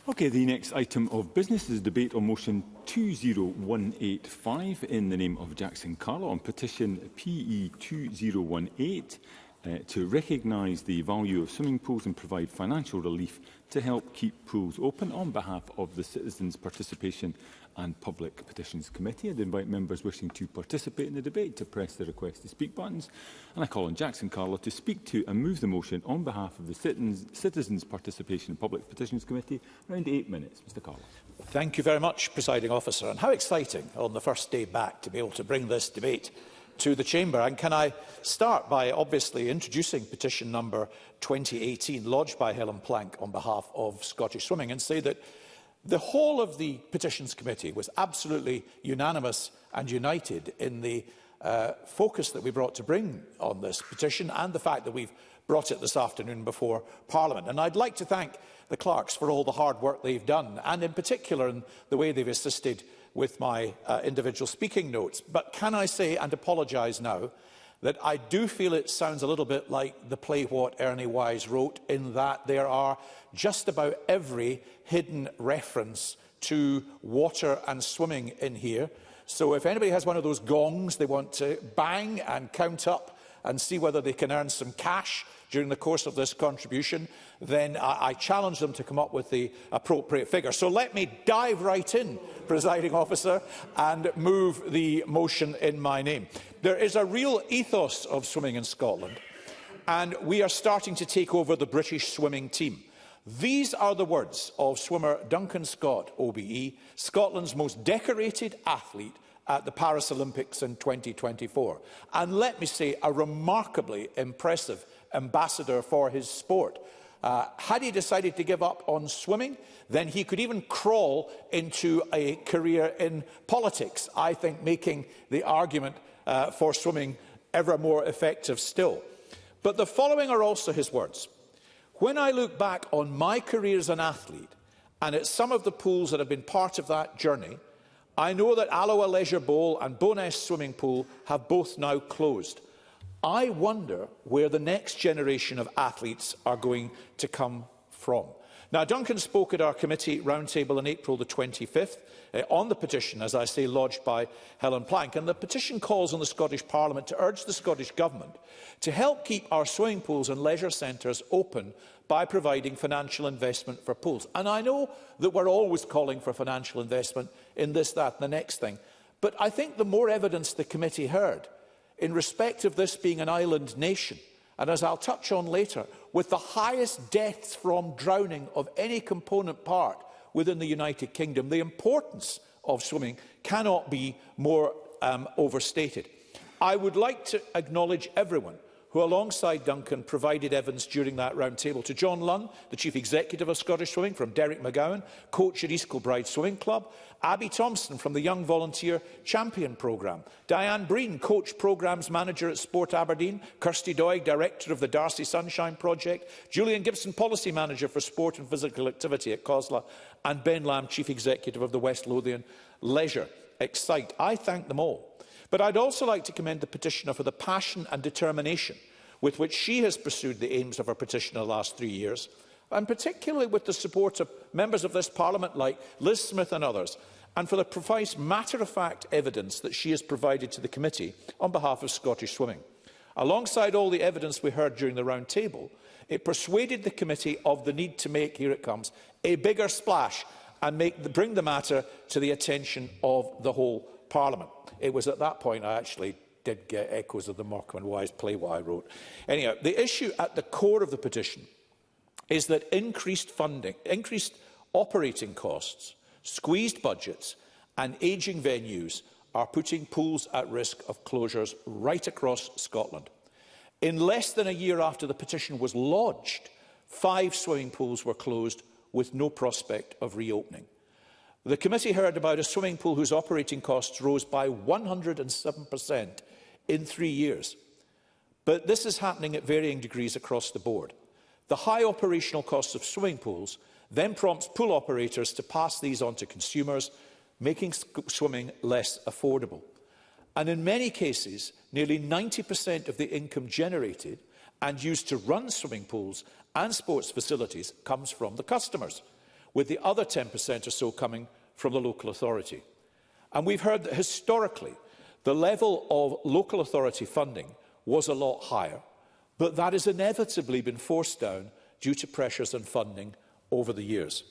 Okay, the next item of business is a debate on motion 20185 in the name of Jackson Carlo on petition PE2018 to recognise the value of swimming pools and provide financial relief to help keep pools open on behalf of the Citizens Participation and Public Petitions Committee. I'd invite members wishing to participate in the debate to press the request to speak buttons, and I call on Jackson Carlo to speak to and move the motion on behalf of the Citizens Participation and Public Petitions Committee. Around 8 minutes. Mr Carlo. Thank you very much, Presiding Officer. And how exciting on the first day back to be able to bring this debate to the Chamber. And can I start by obviously introducing petition number 2018 lodged by Helen Plank on behalf of Scottish Swimming, and say that the whole of the Petitions Committee was absolutely unanimous and united in the focus that we brought to bring on this petition, and the fact that we've brought it this afternoon before Parliament. And I'd like to thank the clerks for all the hard work they've done, and in particular in the way they've assisted with my individual speaking notes. But can I say, and apologise now, that I do feel it sounds a little bit like the play What Ernie Wise wrote, in that there are just about every hidden reference to water and swimming in here. So if anybody has one of those gongs they want to bang and count up and see whether they can earn some cash during the course of this contribution, then I challenge them to come up with the appropriate figure. So let me dive right in, Presiding Officer, and move the motion in my name. There is a real ethos of swimming in Scotland, and we are starting to take over the British swimming team. These are the words of swimmer Duncan Scott, OBE, Scotland's most decorated athlete at the Paris Olympics in 2024. And let me say, a remarkably impressive ambassador for his sport. Had he decided to give up on swimming, then he could even crawl into a career in politics, I think, making the argument for swimming ever more effective still. But the following are also his words. When I look back on my career as an athlete, and at some of the pools that have been part of that journey, I know that Alloa Leisure Bowl and Bo'ness Swimming Pool have both now closed. I wonder where the next generation of athletes are going to come from. Now, Duncan spoke at our committee roundtable on April the 25th on the petition, as I say, lodged by Helen Plank. And the petition calls on the Scottish Parliament to urge the Scottish Government to help keep our swimming pools and leisure centres open by providing financial investment for pools. And I know that we're always calling for financial investment in this, that and the next thing. But I think the more evidence the committee heard in respect of this being an island nation, and as I'll touch on later, with the highest deaths from drowning of any component part within the United Kingdom, the importance of swimming cannot be more overstated. I would like to acknowledge everyone who, alongside Duncan, provided evidence during that roundtable. To John Lunn, the Chief Executive of Scottish Swimming, from Derek McGowan, coach at East Kilbride Swimming Club, Abby Thompson from the Young Volunteer Champion Programme, Diane Breen, Coach Programmes Manager at Sport Aberdeen, Kirsty Doig, Director of the Darcy Sunshine Project, Julian Gibson, Policy Manager for Sport and Physical Activity at COSLA, and Ben Lamb, Chief Executive of the West Lothian Leisure Excite. I thank them all. But I'd also like to commend the petitioner for the passion and determination with which she has pursued the aims of her petition in the last 3 years, and particularly with the support of members of this Parliament like Liz Smith and others, and for the precise matter-of-fact evidence that she has provided to the committee on behalf of Scottish Swimming. Alongside all the evidence we heard during the round table, it persuaded the committee of the need to make, here it comes, a bigger splash and bring the matter to the attention of the whole Parliament. It was at that point I actually did get echoes of the Morecambe and Wise play what I wrote. Anyhow, the issue at the core of the petition is that increased funding, increased operating costs, squeezed budgets and ageing venues are putting pools at risk of closures right across Scotland. In less than a year after the petition was lodged, 5 swimming pools were closed with no prospect of reopening. The committee heard about a swimming pool whose operating costs rose by 107% in 3 years. But this is happening at varying degrees across the board. The high operational costs of swimming pools then prompts pool operators to pass these on to consumers, making swimming less affordable. And in many cases, nearly 90% of the income generated and used to run swimming pools and sports facilities comes from the customers. with the other 10% or so coming from the local authority. And we've heard that historically the level of local authority funding was a lot higher, but that has inevitably been forced down due to pressures on funding over the years.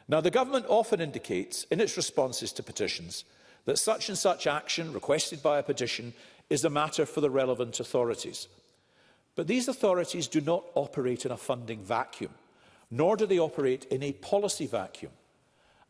Now, the government often indicates in its responses to petitions that such and such action requested by a petition is a matter for the relevant authorities. But these authorities do not operate in a funding vacuum, nor do they operate in a policy vacuum.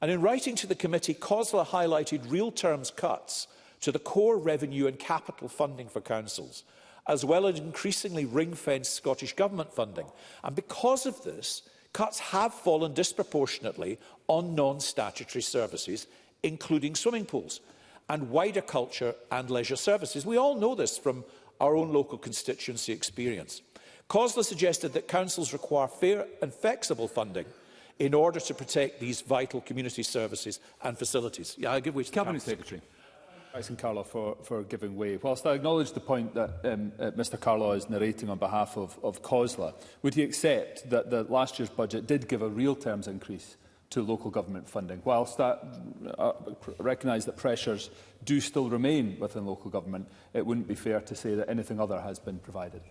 And in writing to the committee, COSLA highlighted real terms cuts to the core revenue and capital funding for councils, as well as increasingly ring-fenced Scottish Government funding. And because of this, cuts have fallen disproportionately on non-statutory services, including swimming pools, and wider culture and leisure services. We all know this from our own local constituency experience. COSLA suggested that councils require fair and flexible funding in order to protect these vital community services and facilities. I give way to the Cabinet Secretary. Thanks, Carlo, for giving way. Whilst I acknowledge the point that Mr Carlo is narrating on behalf of COSLA, would he accept that the last year's budget did give a real terms increase to local government funding? Whilst I recognise that pressures do still remain within local government, it wouldn't be fair to say that anything other has been provided.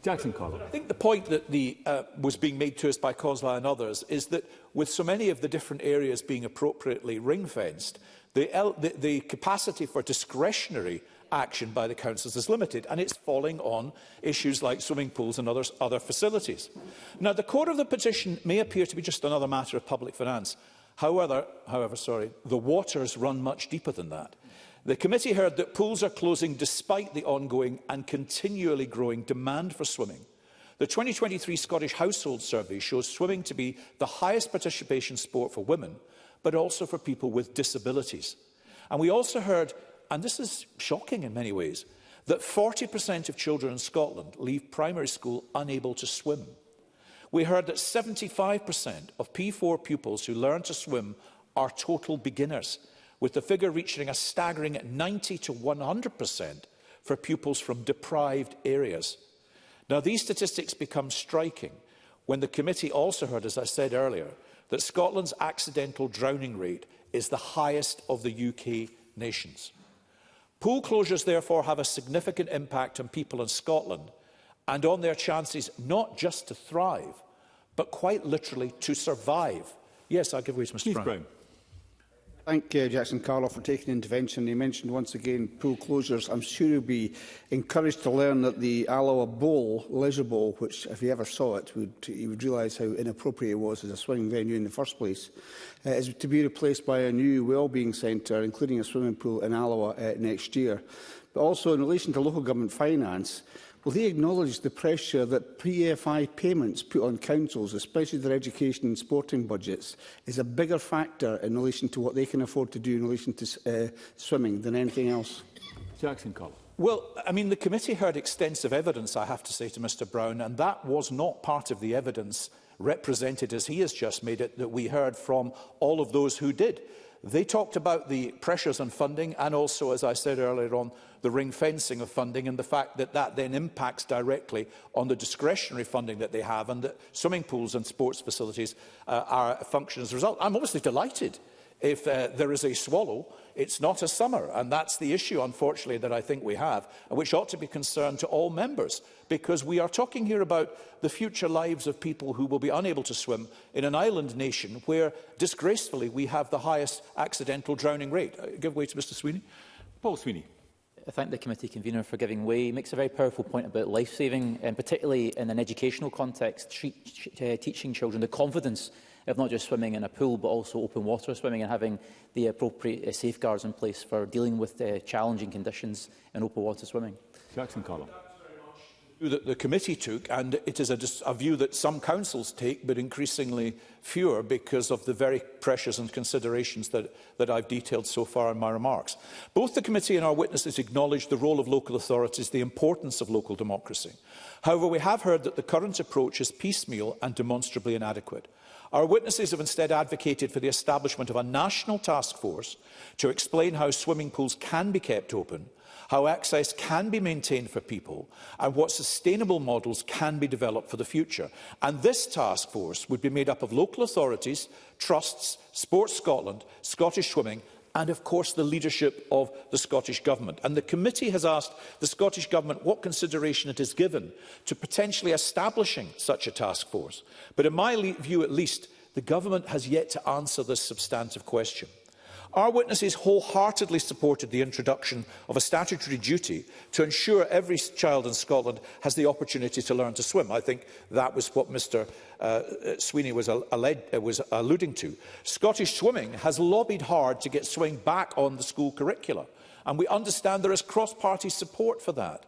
Jackson Carlo. I think the point that was being made to us by COSLA and others is that with so many of the different areas being appropriately ring-fenced, the capacity for discretionary action by the councils is limited, and it's falling on issues like swimming pools and other facilities. Now, the core of the petition may appear to be just another matter of public finance. However, the waters run much deeper than that. The committee heard that pools are closing despite the ongoing and continually growing demand for swimming. The 2023 Scottish Household Survey shows swimming to be the highest participation sport for women, but also for people with disabilities. And we also heard, and this is shocking in many ways, that 40% of children in Scotland leave primary school unable to swim. We heard that 75% of P4 pupils who learn to swim are total beginners, with the figure reaching a staggering 90 to 100% for pupils from deprived areas. Now, these statistics become striking when the committee also heard, as I said earlier, that Scotland's accidental drowning rate is the highest of the UK nations. Pool closures, therefore, have a significant impact on people in Scotland and on their chances not just to thrive, but quite literally to survive. Yes, I'll give way to Mr Brown. Thank Jackson Carlo for taking intervention. He mentioned once again pool closures. I'm sure he'll be encouraged to learn that the Alloa Bowl, Leisure Bowl, which if he ever saw it, he would realise how inappropriate it was as a swimming venue in the first place, is to be replaced by a new wellbeing centre, including a swimming pool in Alloa next year. But also in relation to local government finance, will they acknowledge the pressure that PFI payments put on councils, especially their education and sporting budgets, is a bigger factor in relation to what they can afford to do in relation to swimming than anything else? Jackson Carlo. Well, I mean, the committee heard extensive evidence, I have to say to Mr Brown, and that was not part of the evidence represented as he has just made it, that we heard from all of those who did. They talked about the pressures on funding and also, as I said earlier on, the ring-fencing of funding and the fact that that then impacts directly on the discretionary funding that they have and that swimming pools and sports facilities are function as a result. I'm obviously delighted if there is a swallow. It's not a summer, and that's the issue, unfortunately, that I think we have, and which ought to be concerned to all members, because we are talking here about the future lives of people who will be unable to swim in an island nation where, disgracefully, we have the highest accidental drowning rate. Give way to Mr Sweeney. Paul Sweeney. I thank the committee convener for giving way. He makes a very powerful point about life-saving, and particularly in an educational context, teaching children the confidence of not just swimming in a pool, but also open water swimming and having the appropriate safeguards in place for dealing with challenging conditions in open water swimming. Jackson Carlo. That the committee took, and it is a view that some councils take, but increasingly fewer because of the very pressures and considerations that I've detailed so far in my remarks. Both the committee and our witnesses acknowledge the role of local authorities, the importance of local democracy. However, we have heard that the current approach is piecemeal and demonstrably inadequate. Our witnesses have instead advocated for the establishment of a national task force to explain how swimming pools can be kept open, how access can be maintained for people, and what sustainable models can be developed for the future. And this task force would be made up of local authorities, trusts, Sports Scotland, Scottish Swimming, and of course the leadership of the Scottish Government. And the committee has asked the Scottish Government what consideration it has given to potentially establishing such a task force. But in my view at least, the Government has yet to answer this substantive question. Our witnesses wholeheartedly supported the introduction of a statutory duty to ensure every child in Scotland has the opportunity to learn to swim. I think that was what Mr Sweeney was alluding to. Scottish Swimming has lobbied hard to get swimming back on the school curricula, and we understand there is cross-party support for that.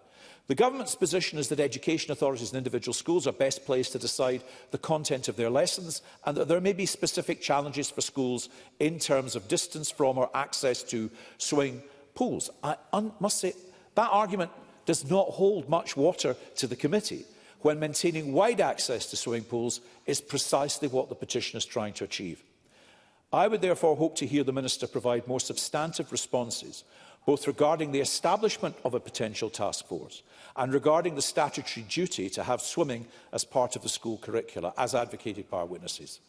The Government's position is that education authorities and individual schools are best placed to decide the content of their lessons, and that there may be specific challenges for schools in terms of distance from or access to swimming pools. I must say that argument does not hold much water to the committee, when maintaining wide access to swimming pools is precisely what the petition is trying to achieve. I would therefore hope to hear the Minister provide more substantive responses, both regarding the establishment of a potential task force and regarding the statutory duty to have swimming as part of the school curricula, as advocated by our witnesses.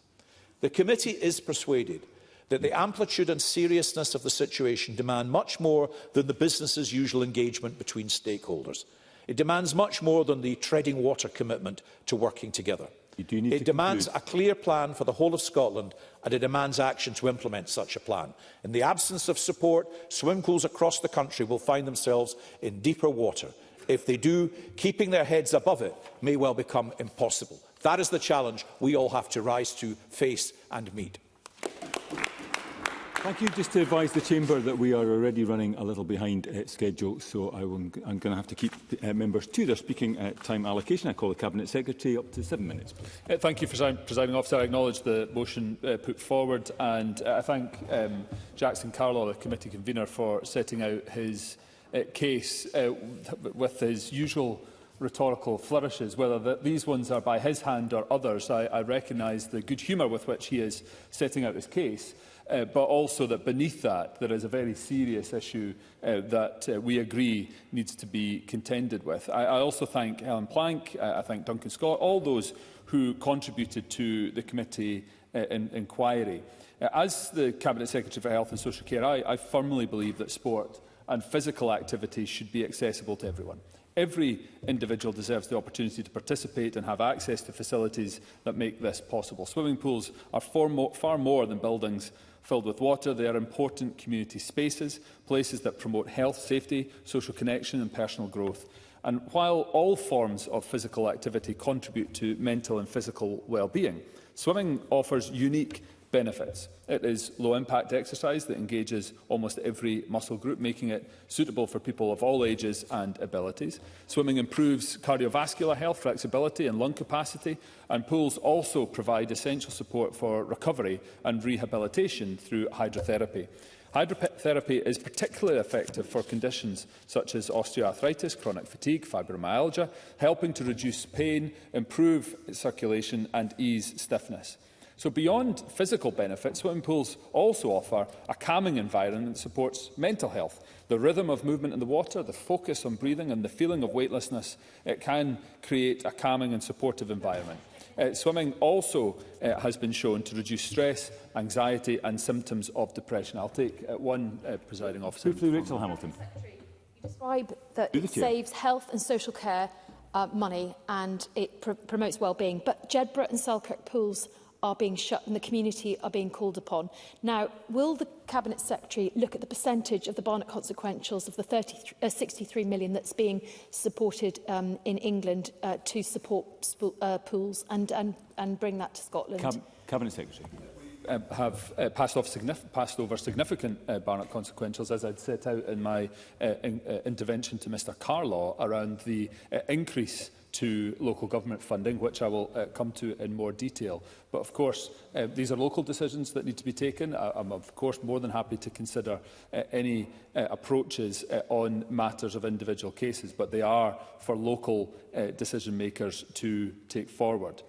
The committee is persuaded that the amplitude and seriousness of the situation demand much more than the business-as-usual engagement between stakeholders. It demands much more than the treading water commitment to working together. It demands a clear plan for the whole of Scotland, and it demands action to implement such a plan. In the absence of support, swimming pools across the country will find themselves in deeper water. If they do, keeping their heads above it may well become impossible. That is the challenge we all have to rise to, face and meet. Thank you. Just to advise the Chamber that we are already running a little behind schedule, so I'm going to have to keep members to their speaking time allocation. I call the Cabinet Secretary up to 7 minutes. Thank you, Presiding Officer. I acknowledge the motion put forward, and I thank Jackson Carlaw, the committee convener, for setting out his case with his usual rhetorical flourishes. Whether these ones are by his hand or others, I recognise the good humour with which he is setting out his case. But also that beneath that there is a very serious issue that we agree needs to be contended with. I also thank Helen Plank, I thank Duncan Scott, all those who contributed to the committee inquiry. As the Cabinet Secretary for Health and Social Care, I firmly believe that sport and physical activity should be accessible to everyone. Every individual deserves the opportunity to participate and have access to facilities that make this possible. Swimming pools are far more than buildings filled with water. They are important community spaces, places that promote health, safety, social connection and personal growth. And while all forms of physical activity contribute to mental and physical well-being, swimming offers unique benefits. It is low-impact exercise that engages almost every muscle group, making it suitable for people of all ages and abilities. Swimming improves cardiovascular health, flexibility and lung capacity, and pools also provide essential support for recovery and rehabilitation through hydrotherapy. Hydrotherapy is particularly effective for conditions such as osteoarthritis, chronic fatigue, fibromyalgia, helping to reduce pain, improve circulation and ease stiffness. So beyond physical benefits, swimming pools also offer a calming environment that supports mental health. The rhythm of movement in the water, the focus on breathing and the feeling of weightlessness, it can create a calming and supportive environment. Swimming also has been shown to reduce stress, anxiety and symptoms of depression. I'll take one, Presiding Officer. Briefly, Rachel Hamilton. You describe that it saves health and social care money and it promotes well-being, but Jedburgh and Selkirk pools are being shut and the community are being called upon. Now, will the Cabinet Secretary look at the percentage of the Barnett consequentials of the 63 million that's being supported in England to support pools and bring that to Scotland? Cabinet Secretary. Have passed over significant Barnett consequentials, as I'd set out in my intervention to Mr Carlaw around the increase to local government funding, which I will come to in more detail. But of course, these are local decisions that need to be taken. I'm of course more than happy to consider any approaches on matters of individual cases, but they are for local decision makers to take forward.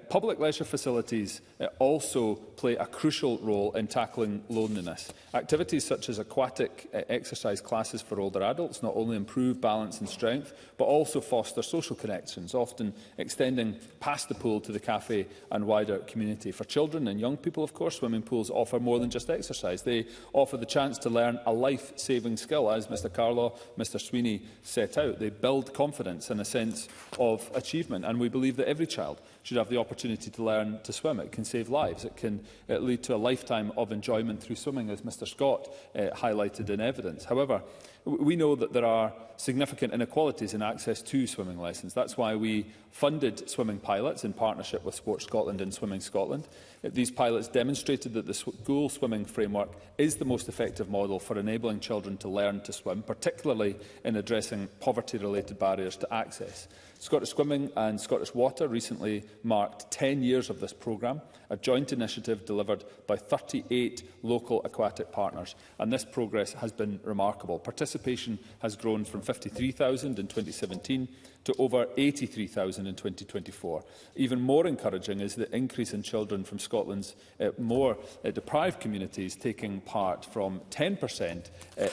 Public leisure facilities also play a crucial role in tackling loneliness. Activities such as aquatic exercise classes for older adults not only improve balance and strength, but also foster social connections, often extending past the pool to the cafe and wider community. For children and young people, of course, swimming pools offer more than just exercise. They offer the chance to learn a life-saving skill, as Mr Carlaw, Mr Sweeney set out. They build confidence and a sense of achievement, and we believe that every child should have the opportunity to learn to swim. It can save lives. It can lead to a lifetime of enjoyment through swimming, as Mr Scott highlighted in evidence. However, we know that there are significant inequalities in access to swimming lessons. That's why we funded swimming pilots in partnership with Sport Scotland and Swimming Scotland. These pilots demonstrated that the school swimming framework is the most effective model for enabling children to learn to swim, particularly in addressing poverty-related barriers to access. Scottish Swimming and Scottish Water recently marked 10 years of this programme, a joint initiative delivered by 38 local aquatic partners, and this progress has been remarkable. Participation has grown from 53,000 in 2017 to over 83,000 in 2024. Even more encouraging is the increase in children from Scotland's more deprived communities taking part, from 10%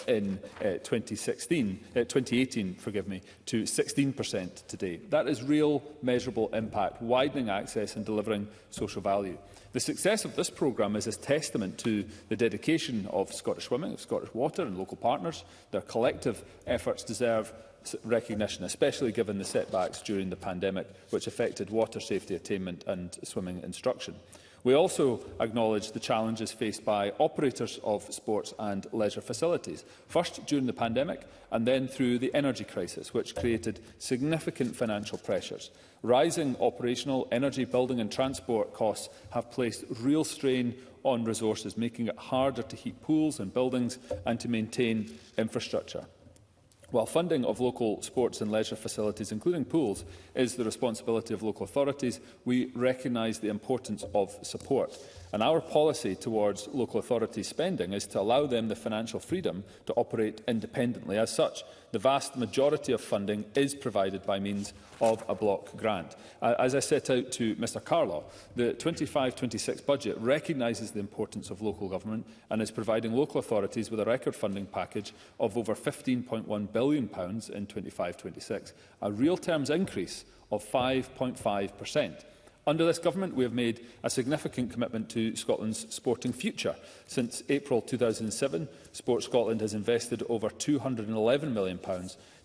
in 2018 to 16% today. That is real measurable impact, widening access and delivering social value. The success of this programme is a testament to the dedication of Scottish Swimming, of Scottish Water and local partners. Their collective efforts deserve recognition, especially given the setbacks during the pandemic, which affected water safety attainment and swimming instruction. We also acknowledge the challenges faced by operators of sports and leisure facilities, first during the pandemic and then through the energy crisis, which created significant financial pressures. Rising operational, energy, building and transport costs have placed real strain on resources, making it harder to heat pools and buildings and to maintain infrastructure. While funding of local sports and leisure facilities, including pools, is the responsibility of local authorities, we recognise the importance of support. And our policy towards local authorities' spending is to allow them the financial freedom to operate independently. As such, the vast majority of funding is provided by means of a block grant. As I set out to Mr Carlaw, the 25-26 budget recognises the importance of local government and is providing local authorities with a record funding package of over £15.1 billion in 25-26, a real terms increase of 5.5%. Under this government, we have made a significant commitment to Scotland's sporting future. Since April 2007, Sport Scotland has invested over £211 million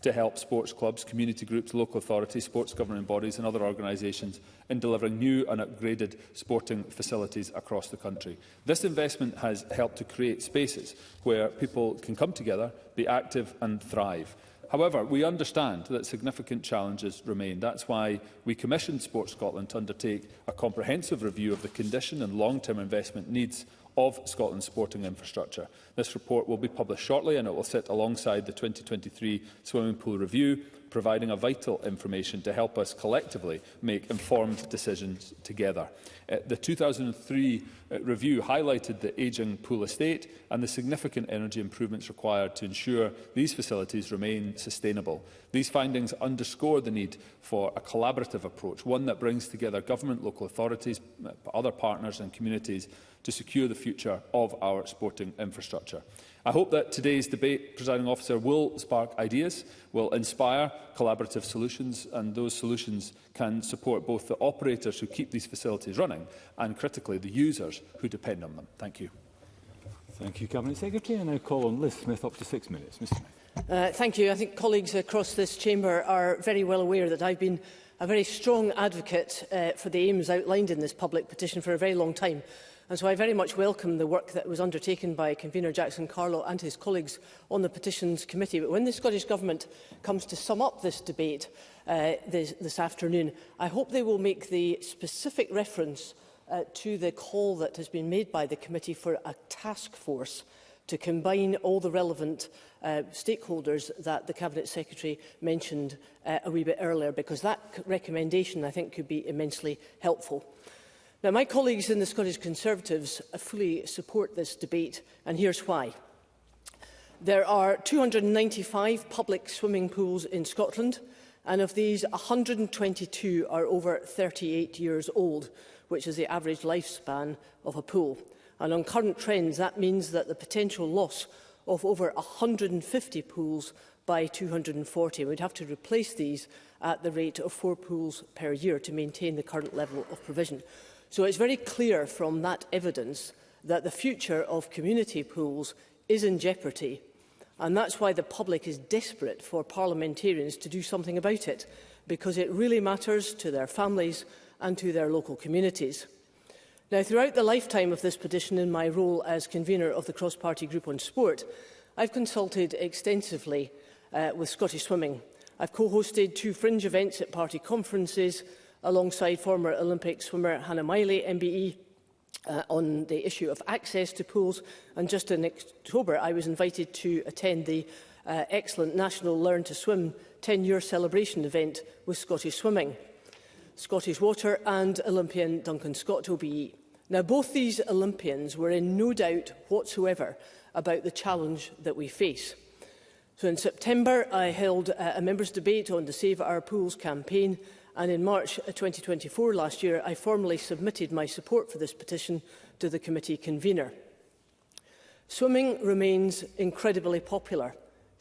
to help sports clubs, community groups, local authorities, sports governing bodies and other organisations in delivering new and upgraded sporting facilities across the country. This investment has helped to create spaces where people can come together, be active and thrive. However, we understand that significant challenges remain. That's why we commissioned Sport Scotland to undertake a comprehensive review of the condition and long-term investment needs of Scotland's sporting infrastructure. This report will be published shortly and it will sit alongside the 2023 swimming pool review, providing a vital information to help us collectively make informed decisions together. The 2003 review highlighted the ageing pool estate and the significant energy improvements required to ensure these facilities remain sustainable. These findings underscore the need for a collaborative approach, one that brings together government, local authorities, other partners and communities to secure the future of our sporting infrastructure. I hope that today's debate, Presiding Officer, will spark ideas, will inspire collaborative solutions, and those solutions can support both the operators who keep these facilities running and, critically, the users who depend on them. Thank you. Thank you, Cabinet Secretary. I now call on Liz Smith up to 6 minutes. Mr. Smith. Thank you. I think colleagues across this chamber are very well aware that I've been a very strong advocate for the aims outlined in this public petition for a very long time. And so I very much welcome the work that was undertaken by Convener Jackson Carlaw and his colleagues on the Petitions Committee. But when the Scottish Government comes to sum up this debate this afternoon, I hope they will make the specific reference to the call that has been made by the committee for a task force to combine all the relevant stakeholders that the Cabinet Secretary mentioned a wee bit earlier, because that recommendation, I think, could be immensely helpful. Now, my colleagues in the Scottish Conservatives fully support this debate, and here's why. There are 295 public swimming pools in Scotland, and of these, 122 are over 38 years old, which is the average lifespan of a pool. And on current trends, that means that the potential loss of over 150 pools by 240. We'd have to replace these at the rate of 4 pools per year to maintain the current level of provision. So it's very clear from that evidence that the future of community pools is in jeopardy, and that's why the public is desperate for parliamentarians to do something about it, because it really matters to their families and to their local communities. Now, throughout the lifetime of this petition, in my role as convener of the cross-party group on sport, I've consulted extensively with Scottish Swimming. I've co-hosted 2 fringe events at party conferences alongside former Olympic swimmer Hannah Miley, MBE, on the issue of access to pools. And just in October, I was invited to attend the excellent National Learn to Swim 10-year celebration event with Scottish Swimming, Scottish Water and Olympian Duncan Scott OBE. Now, both these Olympians were in no doubt whatsoever about the challenge that we face. So in September, I held a members' debate on the Save Our Pools campaign, and in March 2024 last year, I formally submitted my support for this petition to the committee convener. Swimming remains incredibly popular.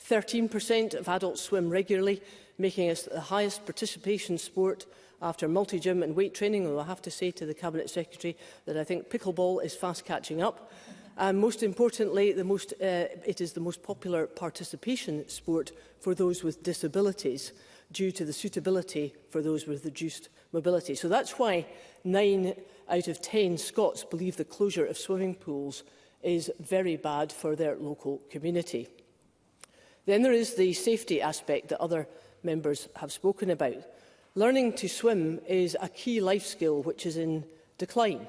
13% of adults swim regularly, making us the highest participation sport after multi-gym and weight training, although I have to say to the Cabinet Secretary that I think pickleball is fast catching up. And most importantly, it is the most popular participation sport for those with disabilities, due to the suitability for those with reduced mobility. So that's why 9 out of 10 Scots believe the closure of swimming pools is very bad for their local community. Then there is the safety aspect that other members have spoken about. Learning to swim is a key life skill which is in decline.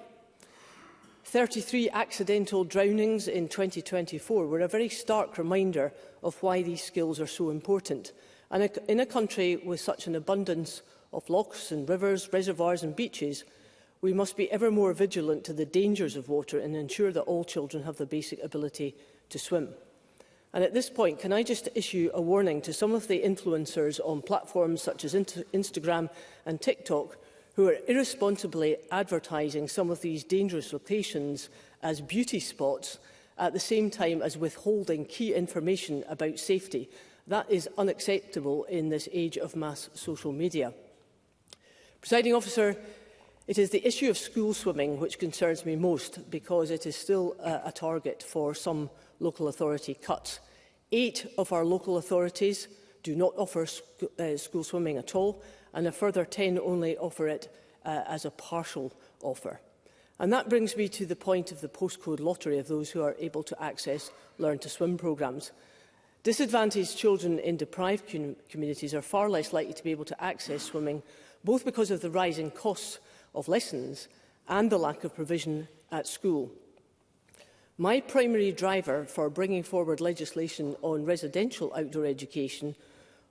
33 accidental drownings in 2024 were a very stark reminder of why these skills are so important. And in a country with such an abundance of lochs and rivers, reservoirs and beaches, we must be ever more vigilant to the dangers of water and ensure that all children have the basic ability to swim. And at this point, can I just issue a warning to some of the influencers on platforms such as Instagram and TikTok who are irresponsibly advertising some of these dangerous locations as beauty spots at the same time as withholding key information about safety. That is unacceptable in this age of mass social media. Presiding Officer, it is the issue of school swimming which concerns me most, because it is still a target for some local authority cuts. 8 of our local authorities do not offer school swimming at all, and a further 10 only offer it as a partial offer. And that brings me to the point of the postcode lottery of those who are able to access Learn to Swim programmes. Disadvantaged children in deprived communities are far less likely to be able to access swimming, both because of the rising costs of lessons and the lack of provision at school. My primary driver for bringing forward legislation on residential outdoor education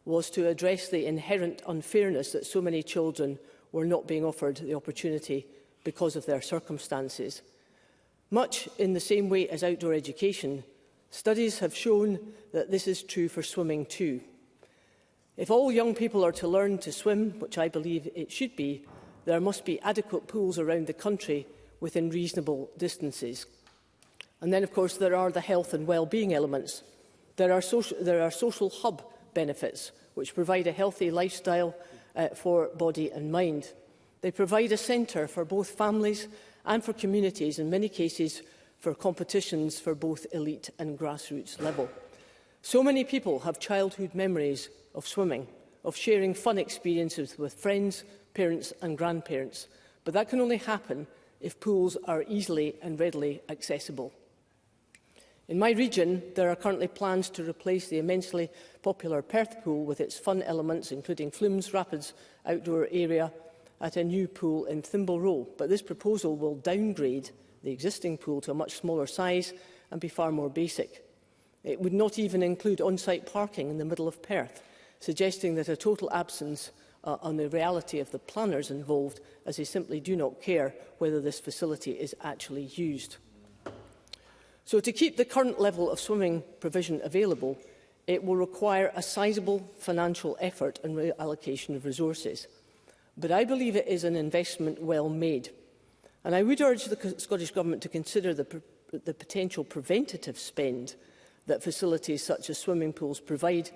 was to address the inherent unfairness that so many children were not being offered the opportunity because of their circumstances. Much in the same way as outdoor education, studies have shown that this is true for swimming too. If all young people are to learn to swim, which I believe it should be, there must be adequate pools around the country within reasonable distances. And then, of course, there are the health and well-being elements. There are social hub benefits, which provide a healthy lifestyle for body and mind. They provide a centre for both families and for communities, in many cases for competitions for both elite and grassroots level. So many people have childhood memories of swimming, of sharing fun experiences with friends, parents and grandparents. But that can only happen if pools are easily and readily accessible. In my region, there are currently plans to replace the immensely popular Perth pool with its fun elements, including flumes, rapids, outdoor area, at a new pool in Thimble Row. But this proposal will downgrade the existing pool to a much smaller size and be far more basic. It would not even include on-site parking in the middle of Perth, suggesting that a total absence on the reality of the planners involved, as they simply do not care whether this facility is actually used. So to keep the current level of swimming provision available, it will require a sizable financial effort and reallocation of resources. But I believe it is an investment well made. And I would urge the Scottish Government to consider the potential preventative spend that facilities such as swimming pools provide,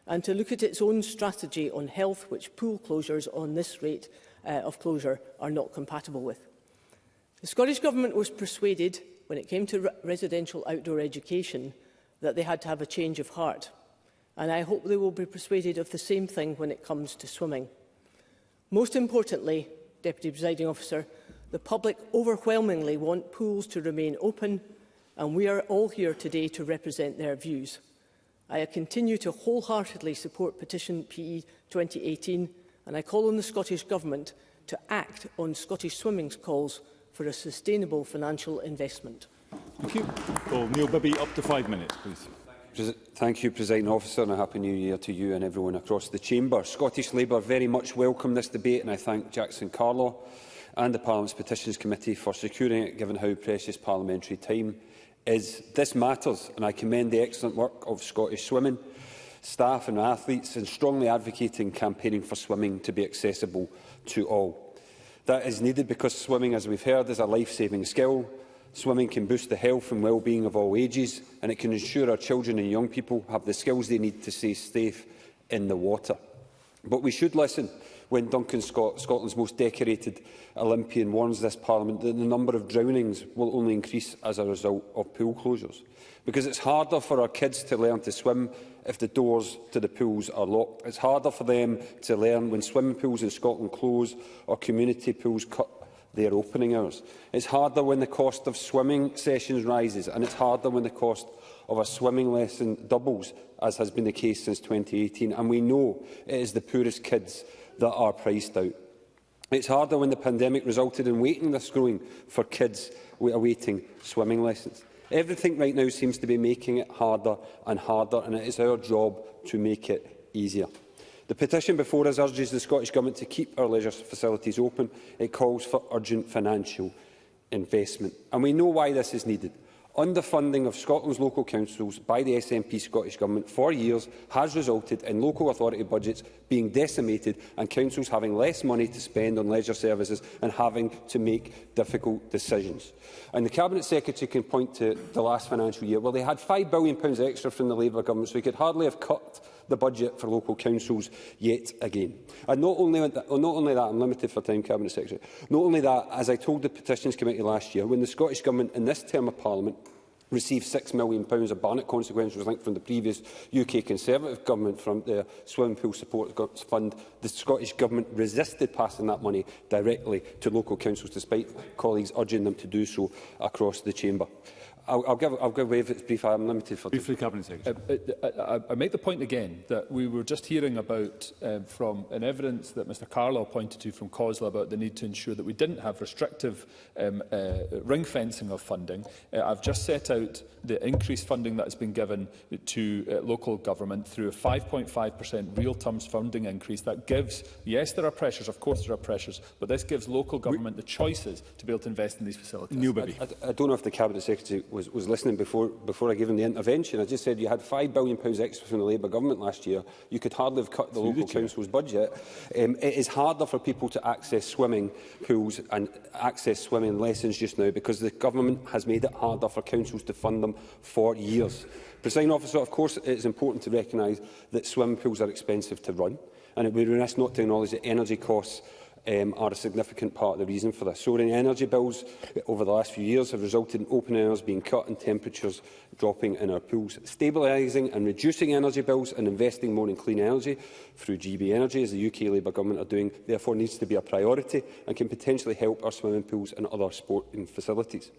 and to look at its own strategy on health, which pool closures on this rate of closure are not compatible with. The Scottish Government was persuaded, when it came to residential outdoor education, that they had to have a change of heart. And I hope they will be persuaded of the same thing when it comes to swimming. Most importantly, Deputy Presiding Officer, the public overwhelmingly want pools to remain open, and we are all here today to represent their views. I continue to wholeheartedly support Petition PE2018, and I call on the Scottish Government to act on Scottish Swimming's calls for a sustainable financial investment. Thank you. Well, Neil Bibby, up to 5 minutes, please. Thank you, Presiding Officer, and a Happy New Year to you and everyone across the Chamber. Scottish Labour very much welcome this debate, and I thank Jackson Carlaw and the Parliament's Petitions Committee for securing it, given how precious parliamentary time is. This matters, and I commend the excellent work of Scottish Swimming staff and athletes in strongly advocating campaigning for swimming to be accessible to all. That is needed because swimming, as we've heard, is a life-saving skill. Swimming can boost the health and well-being of all ages, and it can ensure our children and young people have the skills they need to stay safe in the water. But we should listen when Duncan Scott, Scotland's most decorated Olympian, warns this Parliament that the number of drownings will only increase as a result of pool closures. Because it's harder for our kids to learn to swim if the doors to the pools are locked. It's harder for them to learn when swimming pools in Scotland close or community pools cut their opening hours. It's harder when the cost of swimming sessions rises, and it's harder when the cost of a swimming lesson doubles, as has been the case since 2018. And we know it is the poorest kids that are priced out. It's harder when the pandemic resulted in waiting lists growing for kids awaiting swimming lessons. Everything right now seems to be making it harder and harder, and it is our job to make it easier. The petition before us urges the Scottish Government to keep our leisure facilities open. It calls for urgent financial investment. And we know why this is needed. Underfunding of Scotland's local councils by the SNP Scottish Government for years has resulted in local authority budgets being decimated and councils having less money to spend on leisure services and having to make difficult decisions. And the Cabinet Secretary can point to the last financial year. Well, they had £5 billion extra from the Labour Government, so he could hardly have cut the budget for local councils yet again. And not only that, I'm limited for time, Cabinet Secretary, not only that, as I told the Petitions Committee last year, when the Scottish Government in this term of Parliament received £6 million of Barnett consequentials linked from the previous UK Conservative Government from the Swimming Pool Support Fund, the Scottish Government resisted passing that money directly to local councils, despite colleagues urging them to do so across the Chamber. I'll give way if it's brief. I'm limited for briefly, Cabinet Secretary. I make the point again that we were just hearing about from an evidence that Mr Carlaw pointed to from COSLA about the need to ensure that we didn't have restrictive ring fencing of funding. I've just set out the increased funding that has been given to local government through a 5.5% real terms funding increase. That gives, yes, there are pressures, of course there are pressures, but this gives local government the choices to be able to invest in these facilities. I don't know if the Cabinet Secretary was listening before I gave him the intervention. I just said you had £5 billion extra from the Labour Government last year. You could hardly have cut the local council's budget. It is harder for people to access swimming pools and access swimming lessons just now because the Government has made it harder for councils to fund them for years. Presiding Officer, of course, it is important to recognise that swimming pools are expensive to run, and it would be remiss not to acknowledge that energy costs are a significant part of the reason for this. Soaring energy bills over the last few years have resulted in open hours being cut and temperatures dropping in our pools. Stabilising and reducing energy bills and investing more in clean energy through GB Energy, as the UK Labour Government are doing, therefore needs to be a priority and can potentially help our swimming pools and other sporting facilities.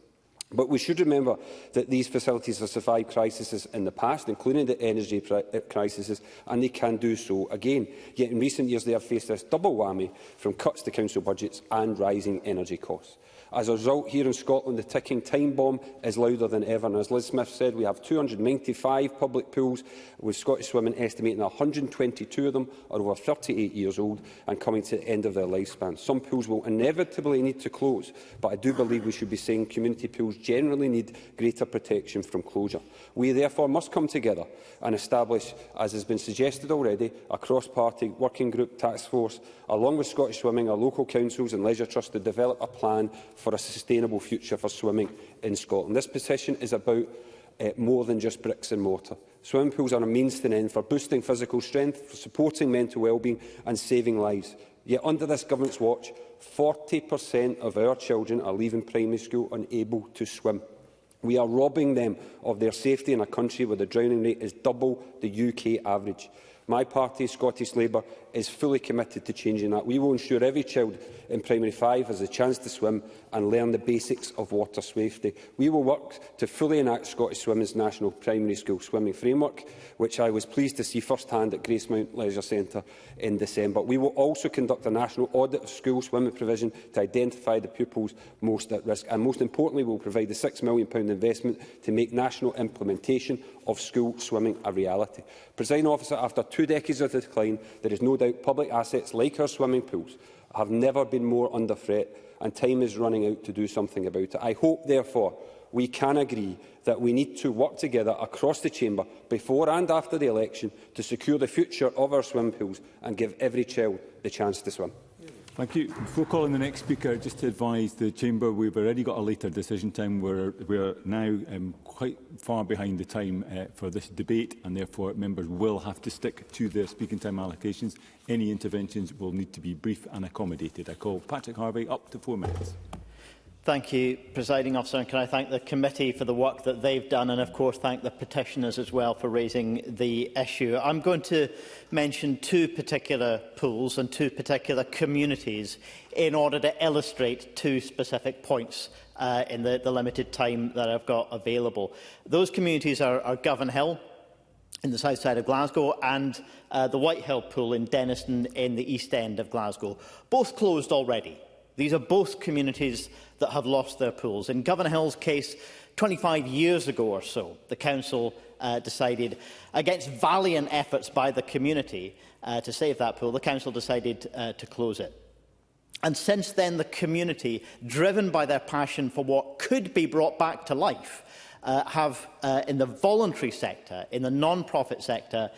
But we should remember that these facilities have survived crises in the past, including the energy crises, and they can do so again. Yet in recent years they have faced this double whammy from cuts to council budgets and rising energy costs. As a result, here in Scotland, the ticking time bomb is louder than ever. And as Liz Smith said, we have 295 public pools, with Scottish Swimming estimating 122 of them are over 38 years old and coming to the end of their lifespan. Some pools will inevitably need to close, but I do believe we should be saying community pools generally need greater protection from closure. We therefore must come together and establish, as has been suggested already, a cross-party working group task force, along with Scottish Swimming, our local councils and leisure trusts, to develop a plan for a sustainable future for swimming in Scotland. This petition is about more than just bricks and mortar. Swimming pools are a means to an end for boosting physical strength, for supporting mental well-being and saving lives. Yet under this government's watch, 40% of our children are leaving primary school unable to swim. We are robbing them of their safety in a country where the drowning rate is double the UK average. My party, Scottish Labour, is fully committed to changing that. We will ensure every child in Primary 5 has a chance to swim and learn the basics of water safety. We will work to fully enact Scottish Swimming's National Primary School Swimming Framework, which I was pleased to see first-hand at Gracemount Leisure Centre in December. We will also conduct a national audit of school swimming provision to identify the pupils most at risk. And most importantly, we will provide the £6 million investment to make national implementation of school swimming a reality. Presiding Officer, after 2 decades of decline, there is no doubt public assets like our swimming pools have never been more under threat, and time is running out to do something about it. I hope, therefore, we can agree that we need to work together across the chamber before and after the election to secure the future of our swimming pools and give every child the chance to swim. Thank you. Before calling the next speaker, just to advise the Chamber, we've already got a later decision time. We're now quite far behind the time for this debate, and therefore members will have to stick to their speaking time allocations. Any interventions will need to be brief and accommodated. I call Patrick Harvey, up to 4 minutes. Thank you, Presiding Officer, and can I thank the committee for the work that they've done, and of course thank the petitioners as well for raising the issue. I'm going to mention 2 particular pools and 2 particular communities in order to illustrate 2 specific points in the limited time that I've got available. Those communities are Govan Hill in the south side of Glasgow and the Whitehill pool in Denniston in the east end of Glasgow. Both closed already. These are both communities that have lost their pools. In Govan Hill's case, 25 years ago or so, the council decided, against valiant efforts by the community to save that pool, the council decided to close it. And since then, the community, driven by their passion for what could be brought back to life, have, in the voluntary sector, in the non-profit sector,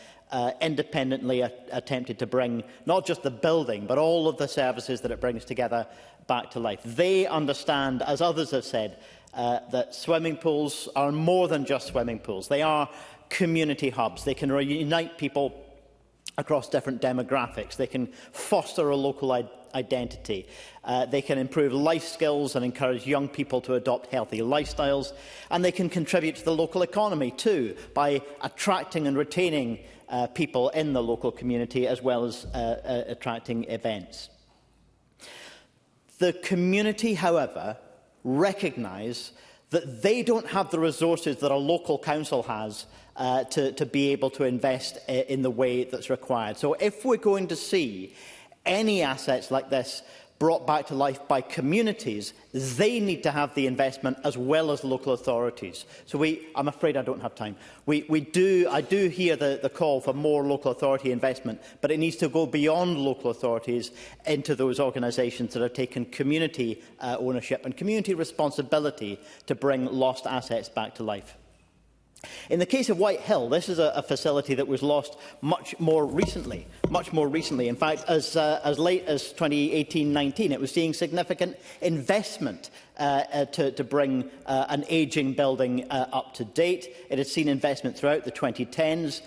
independently attempted to bring not just the building, but all of the services that it brings together back to life. They understand, as others have said, that swimming pools are more than just swimming pools. They are community hubs. They can reunite people across different demographics. They can foster a local identity. They can improve life skills and encourage young people to adopt healthy lifestyles. And they can contribute to the local economy too, by attracting and retaining people in the local community, as well as attracting events. The community, however, recognise that they don't have the resources that a local council has to be able to invest in the way that's required. So if we're going to see any assets like this brought back to life by communities, they need to have the investment as well as local authorities. So I'm afraid I don't have time. I do hear the call for more local authority investment, but it needs to go beyond local authorities into those organisations that are taking community ownership and community responsibility to bring lost assets back to life. In the case of Whitehill, this is a facility that was lost much more recently. In fact, as late as 2018-19, it was seeing significant investment to bring an ageing building up to date. It had seen investment throughout the 2010s.